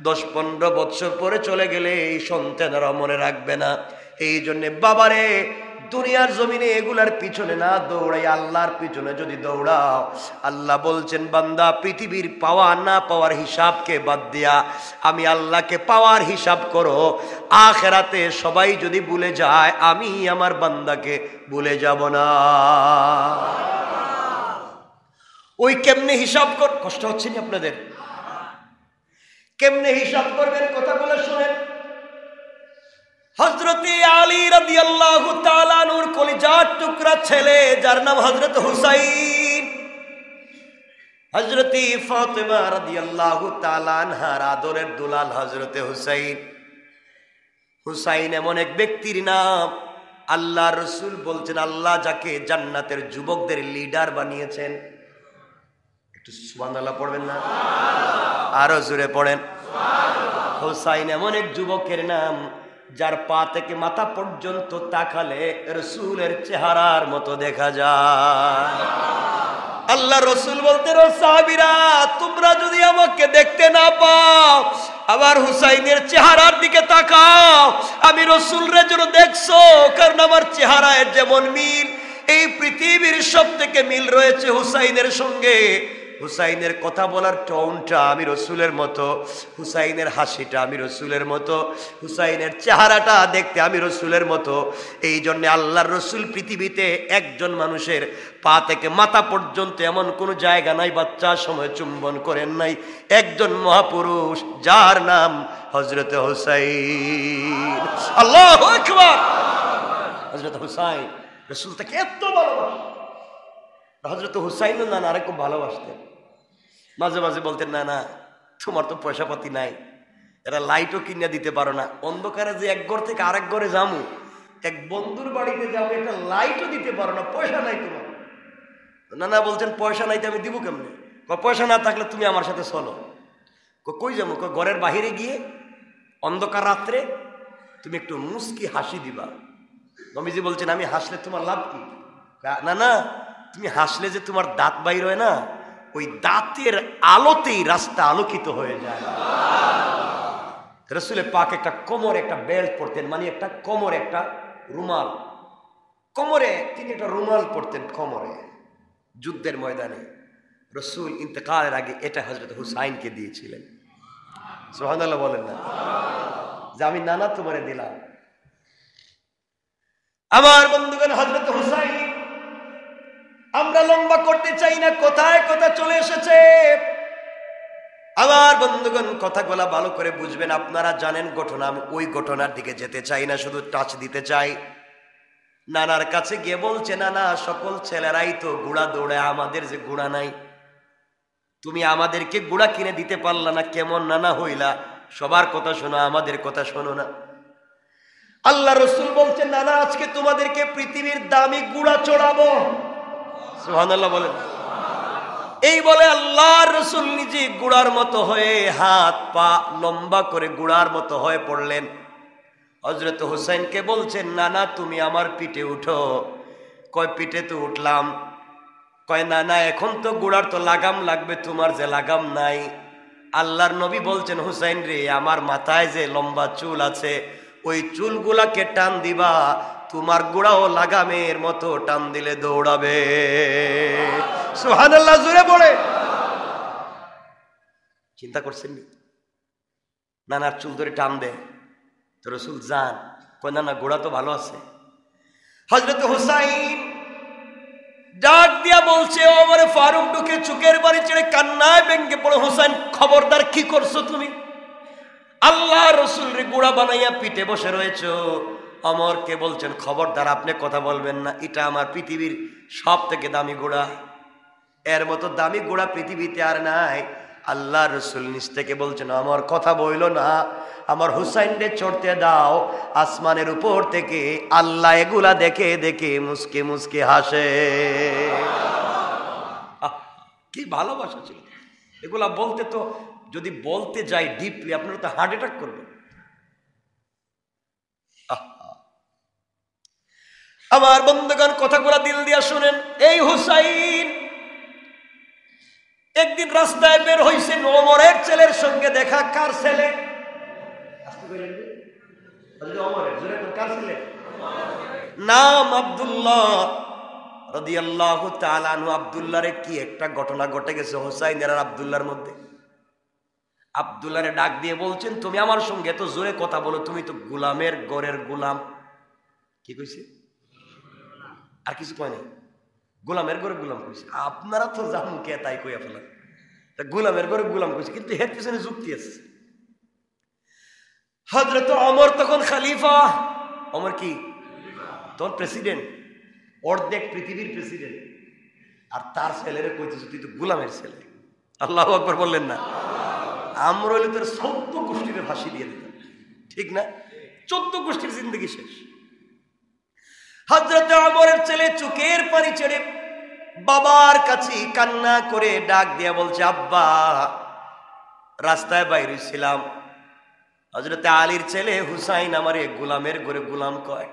[SPEAKER 1] 10-15 বছর পরে চলে গেলে এই সন্তানেরা মনে রাখবে না। এই জন্যে বাবারে, দুনিয়ার জমিনে এগুলার পিছনে না দৌড়াই আল্লাহর পিছনে যদি দৌড়াও, আল্লাহ বলছেন বান্দা পৃথিবীর পাওয়া না পাওয়ার হিসাবকে বাদ দিয়া আমি আল্লাহকে পাওয়ার হিসাব করো। আখিরাতে সবাই যদি ভুলে যায়, আমি আমার বান্দাকে ভুলে যাব না। ওই কেমনে হিসাব কর, কষ্ট হচ্ছে না আপনাদের? কেমনে হিসাব করবেন কথাগুলো শুনেন। হযরতে আলী রাদিয়াল্লাহু তাআলা আনহুর কলিজার টুকরা ছেলে, যার নাম হযরত হুসাইন, হযরতে ফাতেমা রাদিয়াল্লাহু তাআলা আনহার আদরের দুলাল হযরতে হুসাইন। হুসাইন এমন এক ব্যক্তির নাম, আল্লাহ রাসূল বলছেন আল্লাহ যাকে জান্নাতের যুবকদের লিডার বানিয়েছেন। একটু সুবহানাল্লাহ পড়বেন না? আরো জোরে পড়েন। হুসাইন এমন এক যুবকের নাম, যার পা থেকে মাথা পর্যন্ত তাকালে রসুলের চেহারার মতো দেখা যায়। আল্লাহ রসুল বলতেন, ও সাহাবীরা, তোমরা যদি আমাকে দেখতে না পাও, আবার হুসাইনের চেহারার দিকে তাকাও। আমি রসুলরে যেন দেখছো, কারণ আমার চেহারায় যেমন মিল, এই পৃথিবীর সব থেকে মিল রয়েছে হুসাইনের সঙ্গে। হুসাইনের কথা বলার টোনটা আমি রসুলের মতো, হুসাইনের হাসিটা আমি রসুলের মতো, হুসাইনের চেহারাটা দেখতে আমি রসুলের মতো। এই জন্যে আল্লাহর রসুল পৃথিবীতে একজন মানুষের পা থেকে মাথা পর্যন্ত এমন কোনো জায়গা নাই বাচ্চার সময় চুম্বন করেন নাই। একজন মহাপুরুষ, যার নাম হযরত হুসাইন। আল্লাহু আকবার। হযরত হুসাইন, রসুল তাকে এত ভালোবাসেন। হযরত হুসাইন নানারে খুব ভালোবাসতেন। মাঝে মাঝে বলতেন, না না, তোমার তো পয়সা পাতি নাই, এরা লাইটও কিনে দিতে পারো না, অন্ধকারে যে এক ঘর থেকে আরেক ঘরে যাবো, এক বন্ধুর বাড়িতে যাবো, একটা লাইটও দিতে পারো না, পয়সা নাই তোমার। নানা বলছেন, পয়সা নাই তো আমি দিব কেমনে? পয়সা না থাকলে তুমি আমার সাথে চলো। কই যাবো? ঘরের বাহিরে গিয়ে অন্ধকার রাত্রে তুমি একটু মুস্কি হাসি দিবা। নবীজি বলছেন, আমি হাসলে তোমার লাভ কি? না না, তুমি হাসলে যে তোমার দাঁত বাইর হয় না, ওই দাঁতের আলোতেই রাস্তা আলোকিত হয়ে যায়। রাসূলের পাক একটা কোমরে একটা বেল্ট পরতেন, মানে একটা কোমরে একটা রুমাল, কোমরে তিনি একটা রুমাল পরতেন কোমরে। যুদ্ধের ময়দানে রাসূল ইন্তেকালের আগে এটা হযরত হুসাইনকে দিয়েছিলেন। সুবহানাল্লাহ বলেন না? যে আমি নানা তোমারে দিলাম। আমার বন্ধুগণ, হযরত হুসাইন, আমরা লম্বা করতে চাই না, কোথায় কথা চলে এসেছে। আমার বন্ধুগণ, কথাগুলা ভালো করে বুঝবেন। আপনারা জানেন ঘটনা, আমি ওই ঘটনার দিকে যেতে চাই না, শুধু টাচ দিতে চাই। নানার কাছে গিয়ে বলছে, নানা, সকল ছেলেরাই তো ঘোড়া দৌড়ায়, আমাদের যে ঘোড়া নাই, তুমি আমাদেরকে ঘোড়া কিনে দিতে পারলা না, কেমন নানা হইলা? সবার কথা শোনো, আমাদের কথা শোনো না। আল্লাহ রসুল বলছেন, নানা, আজকে তোমাদেরকে পৃথিবীর দামি ঘোড়া চড়াবো। সুবহানাল্লাহ বলেন। এই বলে আল্লাহর রাসূল নিজে ঘোড়ার মতো হয়ে হাত পা লম্বা করে ঘোড়ার মতো হয়ে পড়লেন। হযরত হুসাইনকে বলছেন, নানা, তুমি আমার পিঠে উঠো। কয়, পিঠে তো উঠলাম। কয় না না, এখন তো গোড়ার তো লাগাম লাগবে, তোমার যে লাগাম নাই। আল্লাহর নবী বলছেন, হুসাইন রে, আমার মাথায় যে লম্বা চুল আছে ওই চুলগুলাকে টান দিবা, তোমার গোড়াও লাগামের মতো টান দিলে দৌড়াবে। সুবহানাল্লাহ, জোরে পড়ে। চিন্তা করছেন নানার চুল ধরে টান দেয় তো রসুল যান, কয় না না, গোড়া তো ভালো আছে। হযরত হুসাইন ডাক দিয়া বলছে, ওমর ফারুক ঢুকে চোখের বাড়ি ছেড়ে কান্নায় ভেঙে পড়ে, হুসাইন খবরদার, কি করছো তুমি? আল্লাহ রসুল রে গোড়া বানাইয়া পিঠে বসে রয়েছ। অমরকে বলছেন, খবরদার, আপনি কথা বলবেন না, এটা আমার পৃথিবীর সব থেকে দামি গোড়া, এর মতো দামি গোড়া পৃথিবীতে আর নাই। আল্লাহ রসুল নিজ থেকে বলছেন, আমার কথা বইল না, আমার হুসাইনকে চড়তে দাও। আসমানের উপর থেকে আল্লাহ এগুলা দেখে দেখে মুসকে মুসকে হাসে। কি ভালোবাসা ছিল এগুলা বলতে। তো যদি বলতে যাই ডিপলি, আপনারা তো হার্ট অ্যাটাক করবেন। আমার বন্ধুগণ, কথাগুলা দিল দিয়া শুনেন। এই হুসাইন একদিন রাস্তায় বের হইছে, ওমরের ছেলের সঙ্গে দেখা। কার ছেলে? নাম আব্দুল্লাহ রাদিয়াল্লাহু তাআলা আনহু। আব্দুল্লাহরে কি একটা ঘটনা ঘটে গেছে হুসাইনের আর আব্দুল্লাহর মধ্যে। আব্দুল্লাহরে ডাক দিয়ে বলছেন, তুমি আমার সঙ্গে এত জোরে কথা বলো, তুমি তো গোলামের ঘরের গোলাম। কি কইছে? আর কিছু কয় নাই, গোলামের ঘরে গোলাম কইছে। আপনারা তো জানুন কে তাই কইয়া ফেলেন, গোলামের ঘরে গোলাম কইছে, কিন্তু এর পিছনে যুক্তি আছে। হযরত ওমর তখন খলিফা। ওমর কি তখন প্রেসিডেন্ট, অর্ধেক পৃথিবীর প্রেসিডেন্ট, আর তার ছেলেরে কইতেছে তুই তো গোলামের ছেলে। আল্লাহু আকবার বললেন না? আমরা হইলে তোর 14 গোষ্ঠীর ফাঁসি দিয়ে দিতাম, ঠিক না? 14 গোষ্ঠীর জিন্দগি শেষ। হযরত ওমরের ছেলে চোখের পানি ছেড়ে বাবার কাছে কান্না করে ডাক দিয়া বলছে, আব্বা, রাস্তায় বাইরে ছিলাম, হযরত আলীর ছেলে হুসাইন আমারে গোলামের ঘরে গোলাম কয়।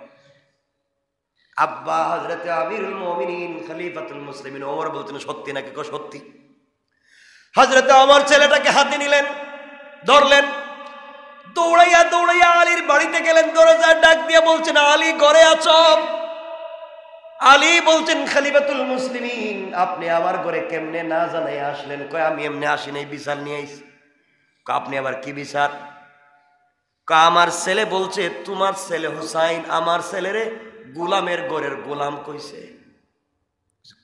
[SPEAKER 1] আব্বা, হযরত আমিরুল মুমিনিন খলিফাতুল মুসলিমিন ওমর বলতেন, সত্যি নাকি? কো সত্যি। হযরত ওমর ছেলেটাকে হাতে নিলেন, ধরলেন, দৌড়াইয়া দৌড়াইয়া আলীর বাড়িতে গেলেন। দরজায় ডাক দিয়ে বলছেন, আলী ঘরে আছো? আলী বলছেন, খলিফাতুল মুসলিমিন, আপনি আমার ঘরে কেমনে না জানাই আসলেন? কয়, আমি এমনি আসি নাই, বিচার নিয়ে আইছি। আপনি আবার কি বিচার? আমার ছেলে বলছে তোমার ছেলে হুসাইন আমার ছেলেরে গোলামের ঘরের গোলাম কইছে।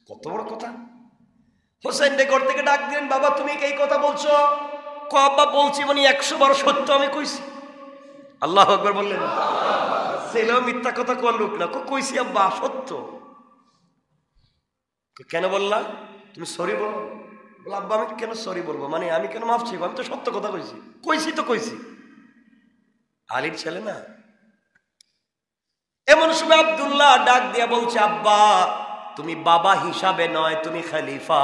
[SPEAKER 1] কত বড় কথা! হুসাইনকে ঘর থেকে ডাক দিলেন, বাবা তুমি এই কথা বলছো? আব্বা বলছি, মানে 100 বার সত্য আমি কইছি। আল্লাহু আকবার বললেন। ছেলেও মিথ্যা কথা কর লোক না, কইছি আব্বা সত্য। কেন বললা? তুমি সরি বলো। বলো, আব্বা আমি কেন সরি বলবো, মানে আমি কেন মাফ চাইবো? আমি তো সত্য কথা কইছি। কইছি তো কইছি। আলীর ছেলে না। এমন সময় আব্দুল্লাহ ডাক দিয়া বলছে, আব্বা তুমি বাবা হিসাবে নয়, তুমি খলিফা,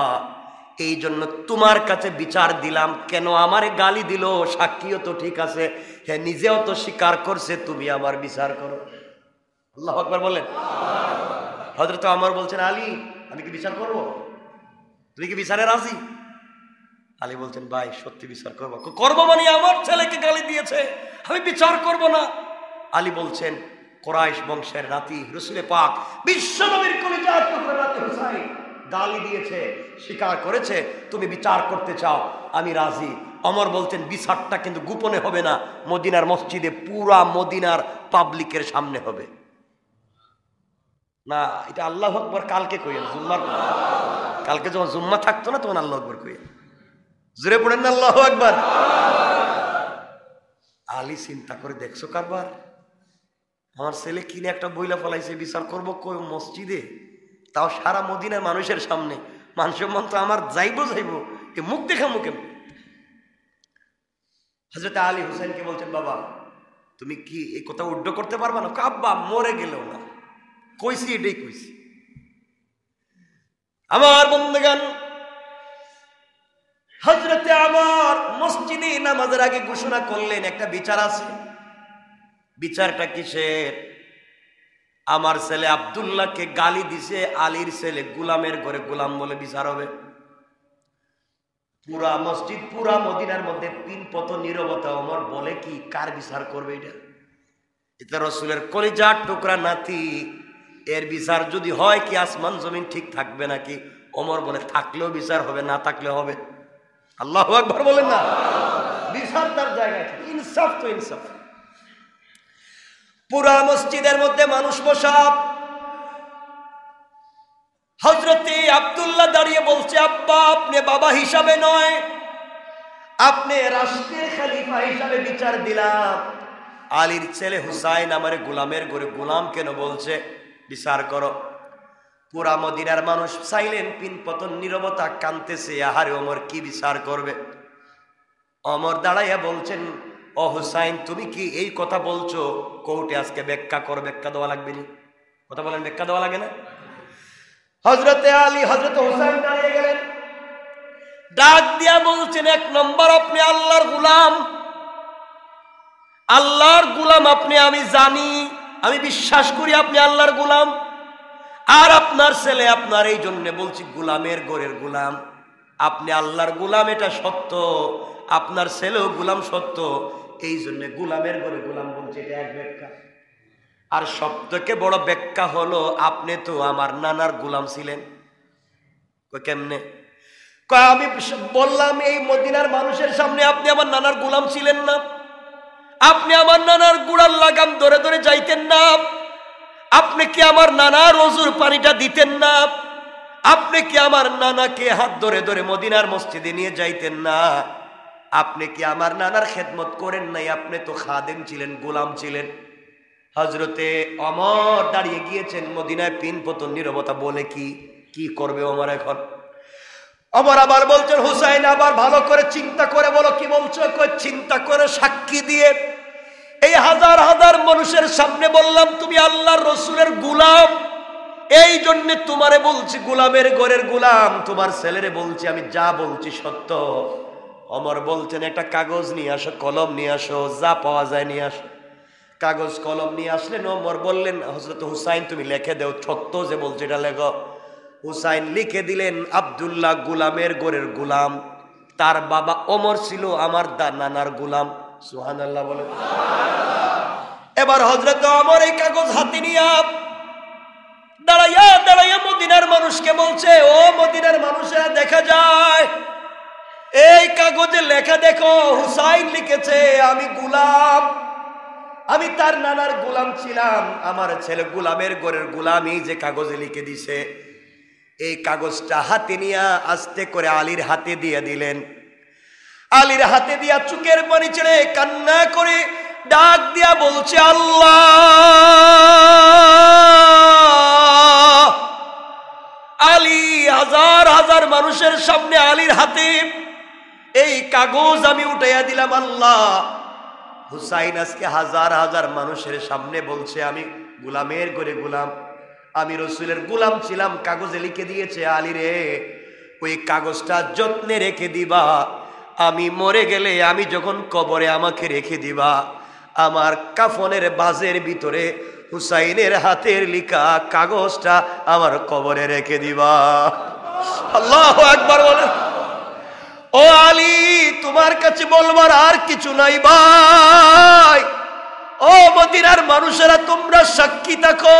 [SPEAKER 1] এই জন্য তোমার কাছে বিচার দিলাম। কেন আমারে গালি দিল? সাক্ষীও তো ঠিক আছে, হ্যাঁ নিজেও তো স্বীকার করছে, তুমি আমার বিচার করো। আল্লাহু আকবার বলেন। হযরত ওমর বলছেন, আলী আমি কি বিচার করব? তুমি কি বিচারে রাজি? আলী বলছেন, ভাই সত্যি বিচার করবো। করবো মানে আমার ছেলেকে গালি দিয়েছে, আমি বিচার করব না। আলী বলছেন, কুরাইশ বংশের নাতি রাসূলে পাক বিশ্বনবীর কলিজার টুকরা নাতি হুসাইন গালি দিয়েছে, স্বীকার করেছে, তুমি বিচার করতে চাও, আমি রাজি। ওমর বলতেন, বিচারটা কিন্তু গোপনে হবে না, মদিনার মসজিদে পুরা মদিনার পাবলিকের সামনে হবে। না, এটা আল্লাহু আকবার কালকে কইেন, জুম্মার কালকে যখন জুম্মা থাকতো না তখন আল্লাহু আকবার কইেন। জোরে পড়েন না আল্লাহু আকবার। আলী চিন্তা করে, দেখছো কারবার, আমার ছেলে কিনে একটা বইলা ফলাইছে, বিচার করবো কই মসজিদে, তাও সারা মদিনার মানুষের সামনে। মান সম্মান তো আমার যাইবো এ মুখ দেখা মুখে। হযরত আলী হুসাইনকে বলছেন, বাবা তুমি কি এই কথা উড্ড করতে পারবা না? আব্বা মরে গেলেও না, কইছি এটাই কইছি। আমার বন্ধুগণ, হযরতে আমার মসজিদে নামাজের আগে ঘোষণা করলেন, একটা বিচার আছে। বিচারটা কিসের? আমার ছেলে আব্দুল্লাহকে গালি দিছে, আলীর ছেলে গোলামের ঘরে গোলাম বলে বিচার হবে? পুরা মসজিদ, পুরা মদিনার মধ্যে তিন পত নীরবতা। ওমর বলে কি, কার বিচার করবে এটা? এটা রসুলের কলিজার টুকরা নাতি, এর বিচার যদি হয় কি আসমান জমিন ঠিক থাকবে নাকি? ওমর বলে থাকলেও বিচার হবে, না থাকলে হবে। আল্লাহু আকবার বলেন না? বিচার তার জায়গায়, ইনসাফ তো ইনসাফ। পুরা মসজিদের মধ্যে মানুষ বসা, হযরতে আব্দুল্লাহ দাঁড়িয়ে বলছে, আব্বা আপনি বাবা হিসাবে নয়, আপনি রাষ্ট্রের খলিফা হিসাবে বিচার দিলাম। আলীর ছেলে হুসাইন আমার গোলামের ঘরে গোলাম কেন বলছে, বিচার করো। পুরা মদিনার মানুষ সাইলেন্ট, পিন পতন নীরবতা, কাঁদতেছে। আহারে ওমর কি বিচার করবে? ওমর দাঁড়াইয়া বলছেন, ও হুসাইন তুমি কি এই কথা বলছো? কোর্টে আজকে ব্যাখ্যা করো, ব্যাখ্যা দেওয়া লাগবে না। কথা বলেন, ব্যাখ্যা দেওয়া লাগে না? হযরতে আলী, হযরতে হুসাইন দাঁড়িয়ে গেলেন, ডাক দিয়া বলছেন, এক নম্বর আপনি আল্লাহর গোলাম, আল্লাহর গোলাম আপনি, আমি জানি, আমি বিশ্বাস করি আপনি আল্লাহর গোলাম। আর আপনার ছেলে, আপনার এই জন্য বলছি গোলামের ঘরের গোলাম, আপনি আল্লাহর গোলাম এটা সত্য, আপনার ছেলেও গোলাম সত্য, এই জন্য গোলামের ঘরে গোলাম বলছে, এটা এক ব্যাখ্যা। আর সবথেকে বড় ব্যাখ্যা হলো, আপনি তো আমার নানার গোলাম ছিলেন। কেমনে? আমি বললাম এই মদিনার মানুষের সামনে আপনি আমার নানার গোলাম ছিলেন না, আপনি আমার নানার গুড়ার লাগাম ধরে ধরে যাইতেন না, আপনি কি আমার নানার ওযুর পানিটা দিতেন না, আপনি কি আমার নানাকে হাত ধরে ধরে মদিনার মসজিদে নিয়ে যাইতেন না, আপনি কি আমার নানার খেদমত করেন নাই? আপনি তো খাদেম ছিলেন, গোলাম ছিলেন। হযরতে ওমর দাঁড়িয়ে গিয়েছেন মদিনায়, পিন পতন নীরবতা। বলে কি করবে ওমর এখন? ওমর আবার বলছেন, হুসাইন আবার ভালো করে চিন্তা করে বলো কি বলছো। চিন্তা করে সাক্ষী দিয়ে এই হাজার হাজার মানুষের সামনে বললাম তুমি আল্লাহর রসুলের গোলাম, এই জন্য তোমারে বলছি গোলামের ঘরের গোলাম, তোমার ছেলেরে বলছি আমি যা বলছি সত্য। ওমর বলছেন, একটা কাগজ নিয়ে আসো, কলম নিয়ে আসো, যা পাওয়া যায় নিয়ে আসো। কাগজ কলম নিয়ে আসলেন। ওমর বললেন, হযরত হুসাইন তুমি লিখে দাও, সত্য যে বলছে এটা লেখো। হুসাইন লিখে দিলেন, আব্দুল্লাহ গোলামের ঘরের গোলাম, তার বাবা ওমর ছিল আমার নানার গোলাম। সুবহানাল্লাহ বলে। এবার হযরত ওমর এই কাগজ হাতে নিয়ে দাঁড়াইয়া দাঁড়াইয়া মদিনার মানুষকে বলছে, ও মদিনার মানুষেরা দেখা যায় এই কাগজে লেখা দেখো, হুসাইন লিখেছে আমি গোলাম, আমি তার নানার গোলাম ছিলাম, আমার ছেলে গোলামের ঘরের গোলাম। এই যে কাগজে লিখে দিছে, এই কাগজটা হাতে নিয়ে আস্তে করে আলীর হাতে দিয়ে দিলেন। আলীর হাতে দিয়া চোখের পানি ছেড়ে কান্না করে ডাক দিয়া বলছে, আল্লাহ। আলী হাজার হাজার মানুষের সামনে আলীর হাতে এই কাগজ আমি উঠাইয়া দিলাম, আল্লাহ। হুসাইন আজকে হাজার হাজার মানুষের সামনে বলছে আমি গোলামের ঘরে গোলাম, আমি রসুলের গোলাম ছিলাম, কাগজে লিখে দিয়েছে। আলী রে, ওই কাগজটা যত্নে রেখে দিবা, আমি মরে গেলে, আমি যখন কবরে আমাকে রেখে দিবা, আমার কাফনের বাজের ভিতরে হুসাইনের হাতের লিখা কাগজটা আমার কবরে রেখে দিবা। আল্লাহু আকবার বলে। ও আলী, তোমার কাছে বলবার আর কিছু নাই ভাই। ও মদিনার মানুষেরা তোমরা সাক্ষী থাকো,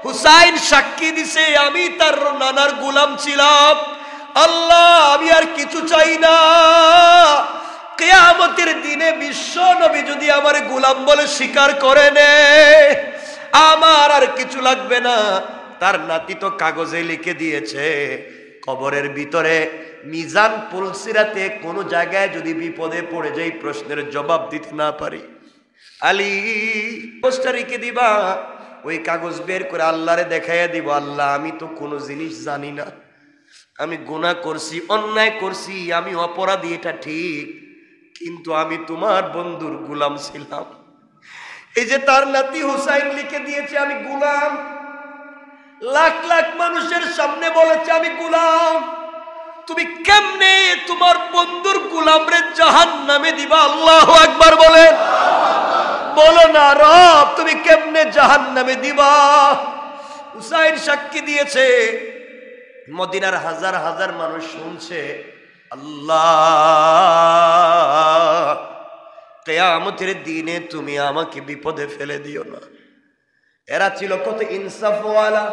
[SPEAKER 1] হুসাইন সাক্ষী দিছে আমি তার নানার গোলাম ছিলাম। আল্লাহ, আমি আর কিছু চাই না। কিয়ামতের দিনে বিশ্ব নবী যদি আমার গোলাম বলে স্বীকার করে নে, আমার আর কিছু লাগবে না। তার নাতি তো কাগজে লিখে দিয়েছে, কবরের ভিতরে মিজান পুলসিরাতে কোনো জায়গায় যদি বিপদে পড়ে যাই, প্রশ্নের জবাব দিতে না পারি, আলী কাগজটা রেখে দিবা। ওই কাগজ বের করে আল্লাহরে দেখাইয়া দিব, আল্লাহ আমি তো কোনো জিনিস জানি না, আমি গুনাহ করছি, অন্যায় করছি, আমি অপরাধী, এটা ঠিক, কিন্তু আমি তোমার বন্ধুর গোলাম ছিলাম। এই যে তার নাতি হুসাইন লিখে দিয়েছে আমি গোলাম, লাখ লাখ মানুষের সামনে বলেছে আমি গোলাম, তুমি কেমনে তোমার বন্ধুর গোলাম রে জাহান্নামে দিবা? আল্লাহু আকবার বলেন। বলো না রব তুমি কেমনে জাহান্নামে দিবা। হুসাইন সাক্ষী দিয়েছে, মদিনার হাজার হাজার মানুষ শুনছে, আল্লাহ কিয়ামতের দিনে তুমি আমাকে বিপদে ফেলে দিও না। এরা ছিল কত ইনসাফওয়ালা,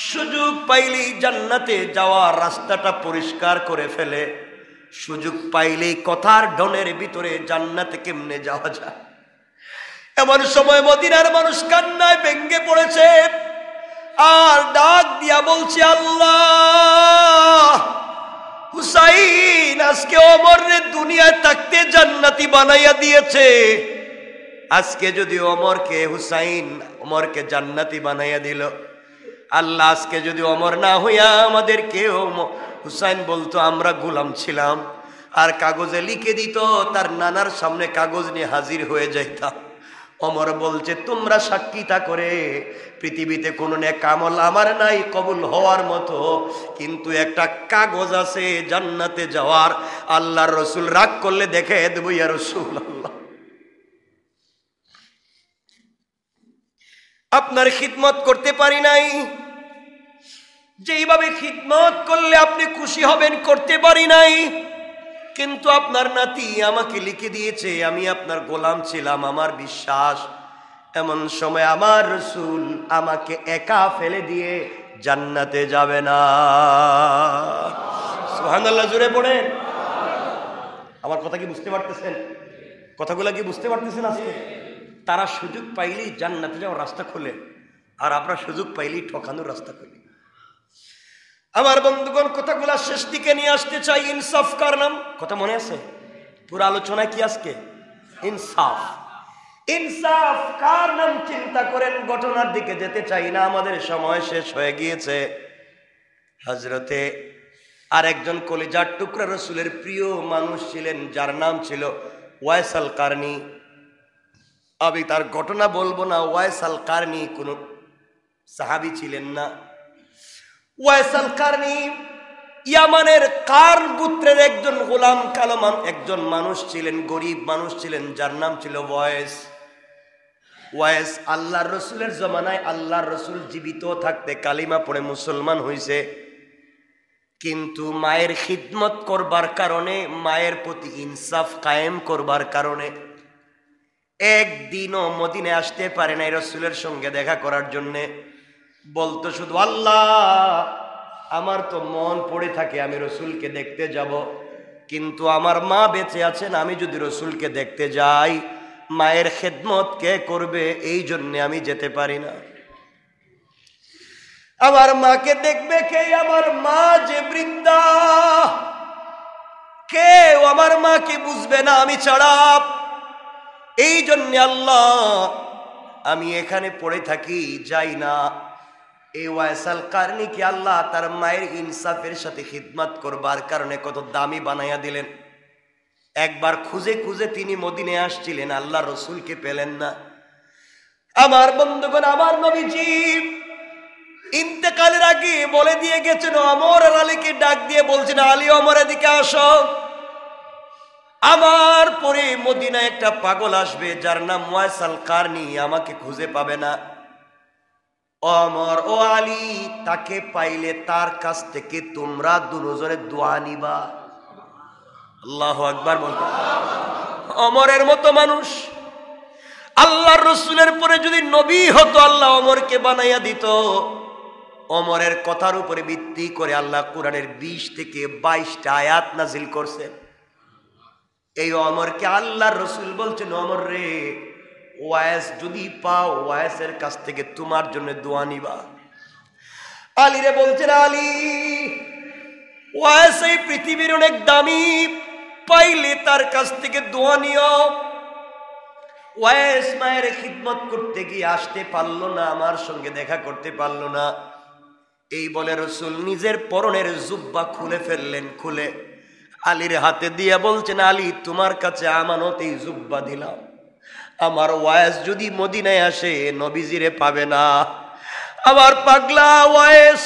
[SPEAKER 1] সুযোগ পাইলেই জান্নাতে যাওয়ার রাস্তাটা পরিষ্কার করে ফেলে, সুযোগ পাইলেই কথার ডনের ভিতরে জান্নাতে কেমনে যাওয়া যায়। এমন সময় মদিনার মানুষ কান্নায় ভেঙ্গে পড়েছে আর ডাক দিয়া বলছে, আল্লাহ হুসাইন আজকে ওমরে দুনিয়ায় থাকতে জান্নাতি বানাইয়া দিয়েছে, আজকে যদি ওমরকে জান্নাতি বানাইয়া দিল, আল্লাহ আজকে যদি ওমর না হইয়া আমাদেরকে হুসাইন বলতো আমরা গোলাম ছিলাম, আর কাগজে লিখে দিত, তার নানার সামনে কাগজ নিয়ে হাজির হয়ে যাইতাম। ওমর বলছে তোমরা সাক্ষীতা করে পৃথিবীতে কোনো নেক আমল আমার নাই কবুল হওয়ার মতো, কিন্তু একটা কাগজ আছে জান্নাতে যাওয়ার। আল্লাহর রসুল রাগ করলে দেখে দেবো ইয়া রাসূলুল্লাহ, আপনার খিদমত করতে পারি নাই, যেইভাবে খিদমত করলে আপনি খুশি হবেন করতে পারি নাই, কিন্তু আপনার নাতি আমাকে লিখে দিয়েছে আমি আপনার গোলাম ছিলাম, আমার বিশ্বাস এমন সময় আমার রাসূল আমাকে একা ফেলে দিয়ে জান্নাতে যাবে না। সুবহানাল্লাহ, জোরে পড়েন। আমার কথা কি বুঝতে পারতেছেন? কথাগুলো কি বুঝতে পারতেছেন? আজকে তারা সুযোগ পাইলেই জান্নাতে যাওয়ার রাস্তা খোলে, আর আমরা সুযোগ পাইলেই ঠকানোর রাস্তা খুলি। আমার বন্ধুগণ, কথাগুলা শেষ দিকে নিয়ে আসতে চাই। ইনসাফ কার নাম? কথা মনে আছে? পুরো আলোচনায় কি আজকে ইনসাফ। ইনসাফ কার নাম চিন্তা করেন, ঘটনার দিকে যেতে চাই না, আমাদের সময় শেষ হয়ে গিয়েছে। হযরতে আরেকজন কলিজার টুকরা রাসূলের প্রিয় মানুষ ছিলেন, যার নাম ছিল ওয়াইস আল কারনি। আমি তার ঘটনা বলবো না, ওয়াইস আল কারনি কোন সাহাবী ছিলেন না। ওয়াইস আল কারনি ইয়ামানের কার্ন গোত্রের একজন গোলাম কালামান একজন মানুষ ছিলেন, গরিব মানুষ ছিলেন, যার নাম ছিল ওয়াইস। ওয়াইস আল্লাহর রসুলের জমানায় আল্লাহর রসুল জীবিত থাকতে কালিমা পড়ে মুসলমান হইছে, কিন্তু মায়ের খিদমত করবার কারণে, মায়ের প্রতি ইনসাফ কায়েম করবার কারণে একদিনও মদিনায় আসতে পারে নাই রসুলের সঙ্গে দেখা করার জন্যে। বলতো শুধু আল্লাহ আমার তো মন পড়ে থাকে আমি রসুলকে দেখতে যাব, কিন্তু আমার মা বেঁচে আছেন, আমি যদি রসুলকে দেখতে যাই মায়ের খেদমত কে করবে, এই জন্যে আমি যেতে পারি না। আমার মাকে দেখবে কে? আমার মা যে বৃদ্ধা, কেউ আমার মাকে বুঝবে না আমি ছাড়া। এই জন্যে আল্লাহ আমি এখানে পড়ে থাকি, যাই না। এই ওয়াইস আল কারনিকে আল্লাহ তার মায়ের ইনসাফের সাথে খিদমত করবার কারণে কত দামি বানাইয়া দিলেন। একবার খুঁজে খুঁজে তিনি মদিনায় আসছিলেন, আল্লাহ রসুলকে পেলেন না। আমার বন্ধুগণ, আমার নবীজি ইন্তেকালের আগে বলে দিয়ে গেছেন, ওমর আর আলীকে ডাক দিয়ে বলছেন, আলী ওমর এদিকে আসো, আমার পরে মদিনায় একটা পাগল আসবে যার নাম ওয়াইস আল কারনি, আমাকে খুঁজে পাবে না। ওমর ও আলী তাকে পাইলে তার কাছ থেকে তোমরা দুজনে দোয়া নিবা। আল্লাহু আকবার বলতে। ওমরের মতো মানুষ, আল্লাহর রসুলের পরে যদি নবী হতো আল্লাহ ওমরকে বানাইয়া দিত। ওমরের কথার উপরে ভিত্তি করে আল্লাহ কোরআনের 20 থেকে 22টা আয়াত নাজিল করছেন। এই ওমরকে আল্লাহর রসুল বলছেন, ওমর রে, ওয়াইস যদি পাও ওয়াইসের কাছ থেকে তোমার জন্য দোয়া নিবা। আলী রে বলছেন, আলী ওয়াইস এই পৃথিবীর অনেক দামি, পাইলে তার কাছ থেকে দোয়া নিও। ওয়াইস মায়ের খিদমত করতে গিয়ে আসতে পারলো না, আমার সঙ্গে দেখা করতে পারলো না। এই বলে রসুল নিজের পরনের জুব্বা খুলে ফেললেন, খুলে আলীর হাতে দিয়ে বলছেন, আলী তোমার কাছে আমানত এই জুব্বা দিলাম, আমার ওয়াইস যদি মদিনায় আসে নবীজিরে পাবে না। আমার পাগলা ওয়াইস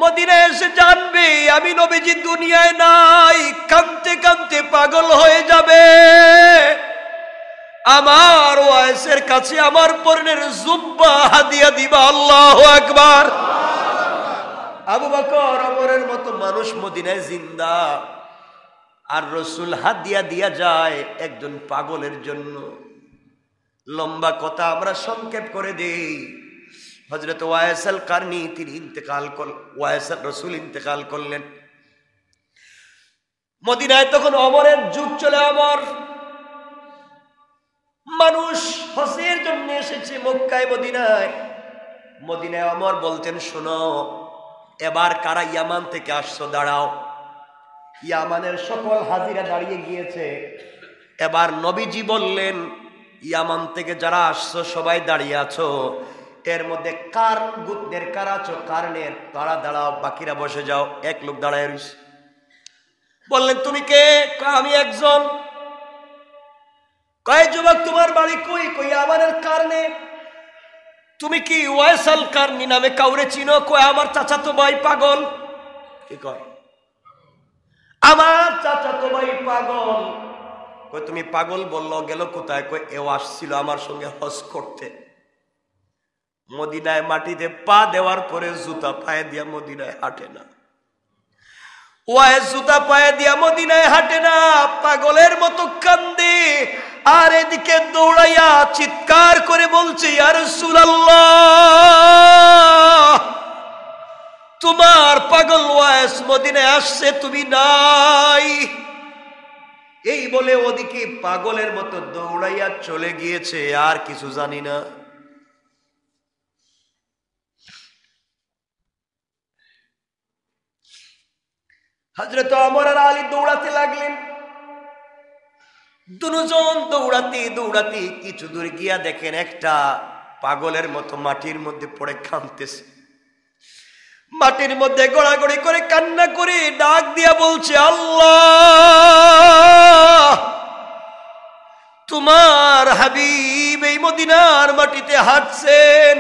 [SPEAKER 1] মদিনায় এসে জানবে আমি নবীজি দুনিয়ায় নাই, কাঁদতে কাঁদতে পাগল হয়ে যাবে। আমার ওয়াইস ওয়াইসের কাছে আমার পরনের জুব্বা হাদিয়া দিবা। আল্লাহু আকবার। আবু বকর ওমরের মতো মানুষ মদিনায় জিন্দা, আর রাসূল হাদিয়া দিয়া যায় একজন পাগলের জন্য। লম্বা কথা আমরা সংক্ষেপ করে দেই। হযরত ওয়াইস আল কারনী তিনি রাসূল ইন্তেকাল করলেন। মদিনায় তখন ওমরের যুগ চলে। ওমর মানুষ হজের জন্য এসেছে মক্কায় মদিনায়। মদিনায় ওমর বলতেন, শোনো, এবার কারা ইয়ামান থেকে আসছো দাঁড়াও। ইয়ামানের সকল হাজিরা দাঁড়িয়ে গিয়েছে। এবার নবীজি বললেন, ইয়ামান থেকে যারা আসছো সবাই দাঁড়িয়ে আছো, এর মধ্যে কার গুত্রের কারা আছো, কারণের তারা দাঁড়াও, বাকিরা বসে যাও। এক লোক দাঁড়ায় রইছে। বললেন, তুমি কে? আমি একজন। কয় যুবক তোমার বাড়ি কই? কই আমাদের কারণে। তুমি কি ওয়াইস আল কারনী নামে কাউরে চিনো? কয় আমার চাচাতো ভাই পাগল। কি কয়? আমার চাচাতো ভাই পাগল। কয় তুমি পাগল বললো, গেল কোথায়? কয় এও আসছিল আমার সঙ্গে হজ করতে। মদিনায় মাটিতে পা দেওয়ার পরে জুতা পায়ে দিয়া মদিনায় হাঁটে না। ওয়াইস জুতা পায়ে দিয়া মদিনায় হাঁটে না, পাগলের মতো কান্দে। আর এদিকে দৌড়াইয়া চিৎকার করে বলছে, ইয়া রাসূলুল্লাহ, তোমার পাগল ওয়াইস মদিনায় আসছে, তুমি নাই। এই বলে ওদিকে পাগলের মতো দৌড়াইয়া চলে গিয়েছে। আর কিছু জানি না। হযরত ওমর আর আলী দৌড়াতে লাগলেন। দুজন দৌড়াতে দৌড়াতে কিছু দূর গিয়া দেখেন একটা পাগলের মতো মাটির মধ্যে পড়ে কাঁদতেছে। মাটির মধ্যে গড়াগড়ি করে কান্না করে ডাক দিয়া বলছে, আল্লাহ, তোমার হাবিব এই মদিনার মাটিতে হাঁটছেন,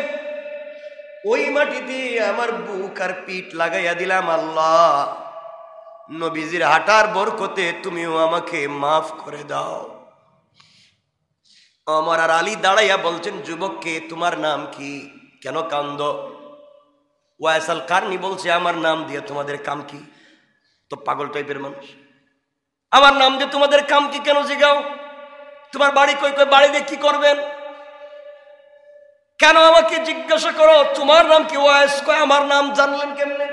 [SPEAKER 1] ওই মাটিতে আমার বুক আর পিঠ লাগাইয়া দিলাম। আল্লাহ, নবীজির হাঁটার বরকতে তুমিও আমাকে মাফ করে দাও। ওমর আর আলী দাঁড়াইয়া বলছেন, যুবককে তোমার নাম কি? কেন কান্দ? ওয়াইস আল কারনী বলছে, আমার নাম দিয়ে তোমাদের কাম কি? তো পাগল টাইপের মানুষ। আমার নাম দিয়ে তোমাদের কাম কি? কেন জিগাও? তোমার বাড়ি কই? কই বাড়ি দিয়ে কি করবেন? কেন আমাকে জিজ্ঞাসা করো তোমার নাম কি? ওয়াইস। কয় আমার নাম জানলেন কেমনে?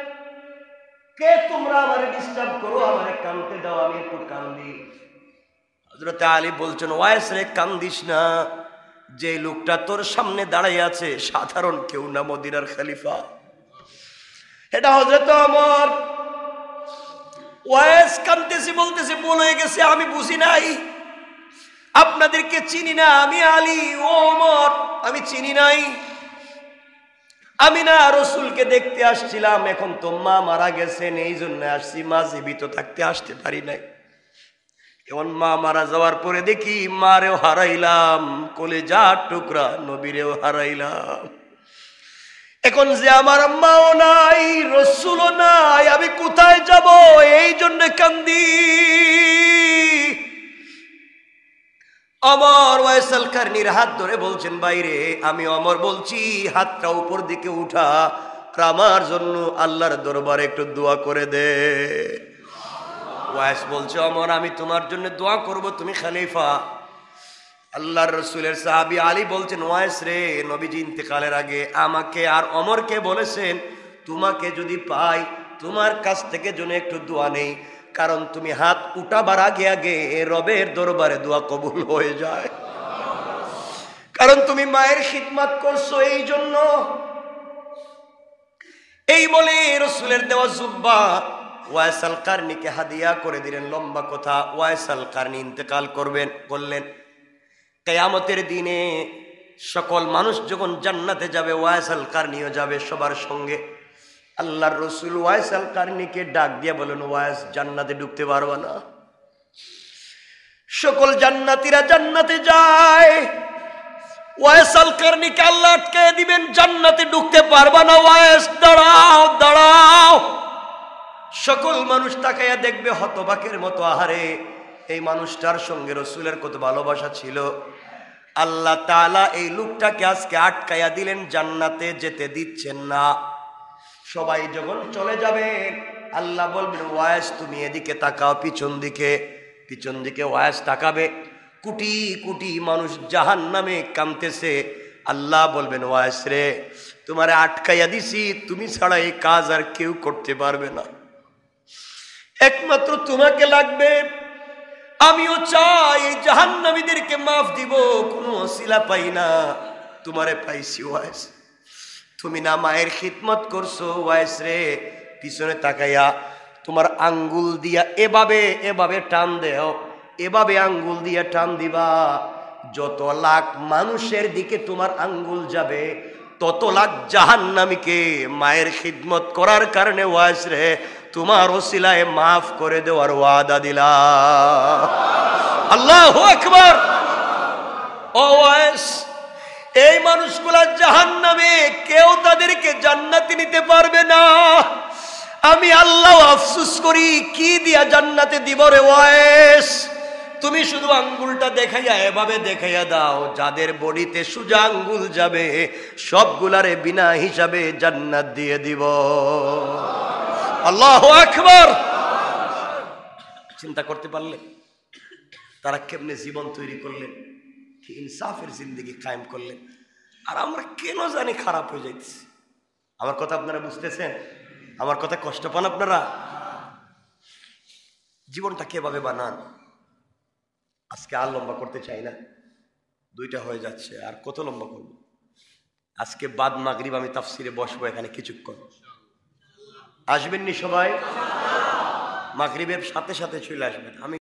[SPEAKER 1] কে তোমরা? আমারে ডিস্টার্ব করো, আমারে কাঁদতে দাও, আমি একটু কান্দি। হযরত আলী বলছেন, ওয়াইস রে কান্দিস না, যে লোকটা তোর সামনে দাঁড়াই আছে সাধারণ কেউ না, মদিনার খলিফা। এটা হযরত ওমর। ওয়াইস কাঁদতেছি, বলতেছি, ভুল হয়ে গেছে, আমি বুঝি নাই, আপনাদেরকে চিনি না, আমি আলী, ও ওমর, আমি চিনি নাই। আমি না রাসূলকে দেখতে আসছিলাম, এখন তো মা মারা গেছেন, এই জন্য আসছি, মা জীবিত থাকতে আসতে পারি নাই। এখন মা মারা যাওয়ার পরে দেখি মারেও হারাইলাম, কলেজার টুকরা নবীরেও হারাইলাম। এখন যে আমার মাও নাই, রাসূলও নাই, আমি কোথায় যাব? এই জন্য কান্দি। ওমর ওয়াইস আল কারনীর হাত ধরে বলছেন, বাইরে আমি ওমর বলছি, হাতটা উপর দিকে উঠা, আমার জন্য আল্লাহর দরবারে একটু দোয়া করে দে। ওয়াইস বলছে, ওমর আমি তোমার জন্য দোয়া করব, তুমি খলিফা। আল্লাহর রাসূলের সাহাবী আলী বলছেন, ওয়াইস রে, নবীজি ইন্তেকালের আগে আমাকে আর ওমরকে বলেছেন, তোমাকে যদি পাই তোমার কাছ থেকে যেন একটু দোয়া নেই, কারণ তুমি হাত উঠাবার আগে আগে রবের দরবারে দোয়া কবুল হয়ে যায়, কারণ তুমি মায়ের খিদমত করছো, এই জন্য। এই বলে রাসূলের দেওয়া জুব্বা ওয়াইস আল কারনীকে হাদিয়া করে দিলেন। লম্বা কথা, ওয়াইস আল কারনী ইন্তেকাল করলেন। কিয়ামতের দিনে সকল মানুষ যখন জান্নাতে যাবে, ওয়াইস আল কারনীও যাবে সবার সঙ্গে। আল্লাহর রাসূল ওয়াইস আল কারনীকে ডাক দিয়ে বলেন, ওয়াইস জান্নাতে ঢুকতে পারবা না। সকল জান্নাতীরা জান্নাতে যায়, ওয়াইস আল কারনীকে আল্লাহ আটকে দিবেন, জান্নাতে ঢুকতে পারবা না, ওয়াইস দাঁড়াও দাঁড়াও। সকল মানুষ তাকাইয়া দেখবে হতবাকের মতো, আহারে এই মানুষটার সঙ্গে রাসূলের কত ভালোবাসা ছিল। আল্লাহ তাআলা এই লোকটাকে আজকে আটকায়া দিলেন, জান্নাতে যেতে দিচ্ছেন না। সবাই যখন চলে যাবে আল্লাহ বলবেন ওয়াইস তুমি এদিকে তাকাও, পিছন দিকে ওয়াইস তাকাবে। কোটি কোটি মানুষ জাহান্নামে কামতেছে। আল্লাহ বলবেন ওয়াইস রে, তোমারে আটকাইয়া দিছি, তুমি ছাড়া এই কাজ আর কেউ করতে পারবে না, একমাত্র তোমাকে লাগবে। আমিও চাই এই জাহান্নামীদেরকে মাফ দিব, কোনো ওসিলা পাই না, তোমারে পাইছি ওয়াইস। তুমি না মায়ের খিদমত করছো ওয়াইস রে, পিছনে তাকাইয়া তোমার আঙ্গুল দিয়া এভাবে এভাবে টান দেও, এভাবে আঙ্গুল দিয়া টান দিবা। যত লাখ মানুষের দিকে তোমার আঙ্গুল যাবে, তত লাখ জাহান্নামীকে মায়ের খিদমত করার কারণে ওয়াইস রে তোমার ওসিলায় মাফ করে দেওয়ার ওয়াদা দিলা। আল্লাহু আকবার। ও ওয়াইস, এই মানুষগুলা জাহান্নামে, কেউ তাদেরকে জান্নাতে নিতে পারবে না। আমি আল্লাহ আফসোস করি, কি দিয়া জান্নাতে দিব রে ওয়াইস? তুমি শুধু আঙ্গুলটা দেখাইয়া এভাবে দেখাইয়া দাও, যাদের বডিতে সোজা আঙ্গুল যাবে সবগুলারে বিনা হিসাবে জান্নাত দিয়ে দিব। আল্লাহু আকবার। চিন্তা করতে পারলে তারা কেমনে জীবন তৈরি করলেন, কি ইনসাফের জিন্দেগি কায়েম করলেন। আর আমরা কেন জানি খারাপ হয়ে যাইতেছি। আমার কথা আপনারা বুঝতেছেন? আমার কথা কষ্ট পান আপনারা? জীবনটা কিভাবে বানান। আজকে আর লম্বা করতে চাই না, 2টা হয়ে যাচ্ছে, আর কত লম্বা করব। আজকে বাদ মাগরিব আমি তাফসিরে বসবো এখানে কিছুক্ষণ, আসবেননি সবাই? মাগরিবের সাথে সাথে চলে আসবেন। আমি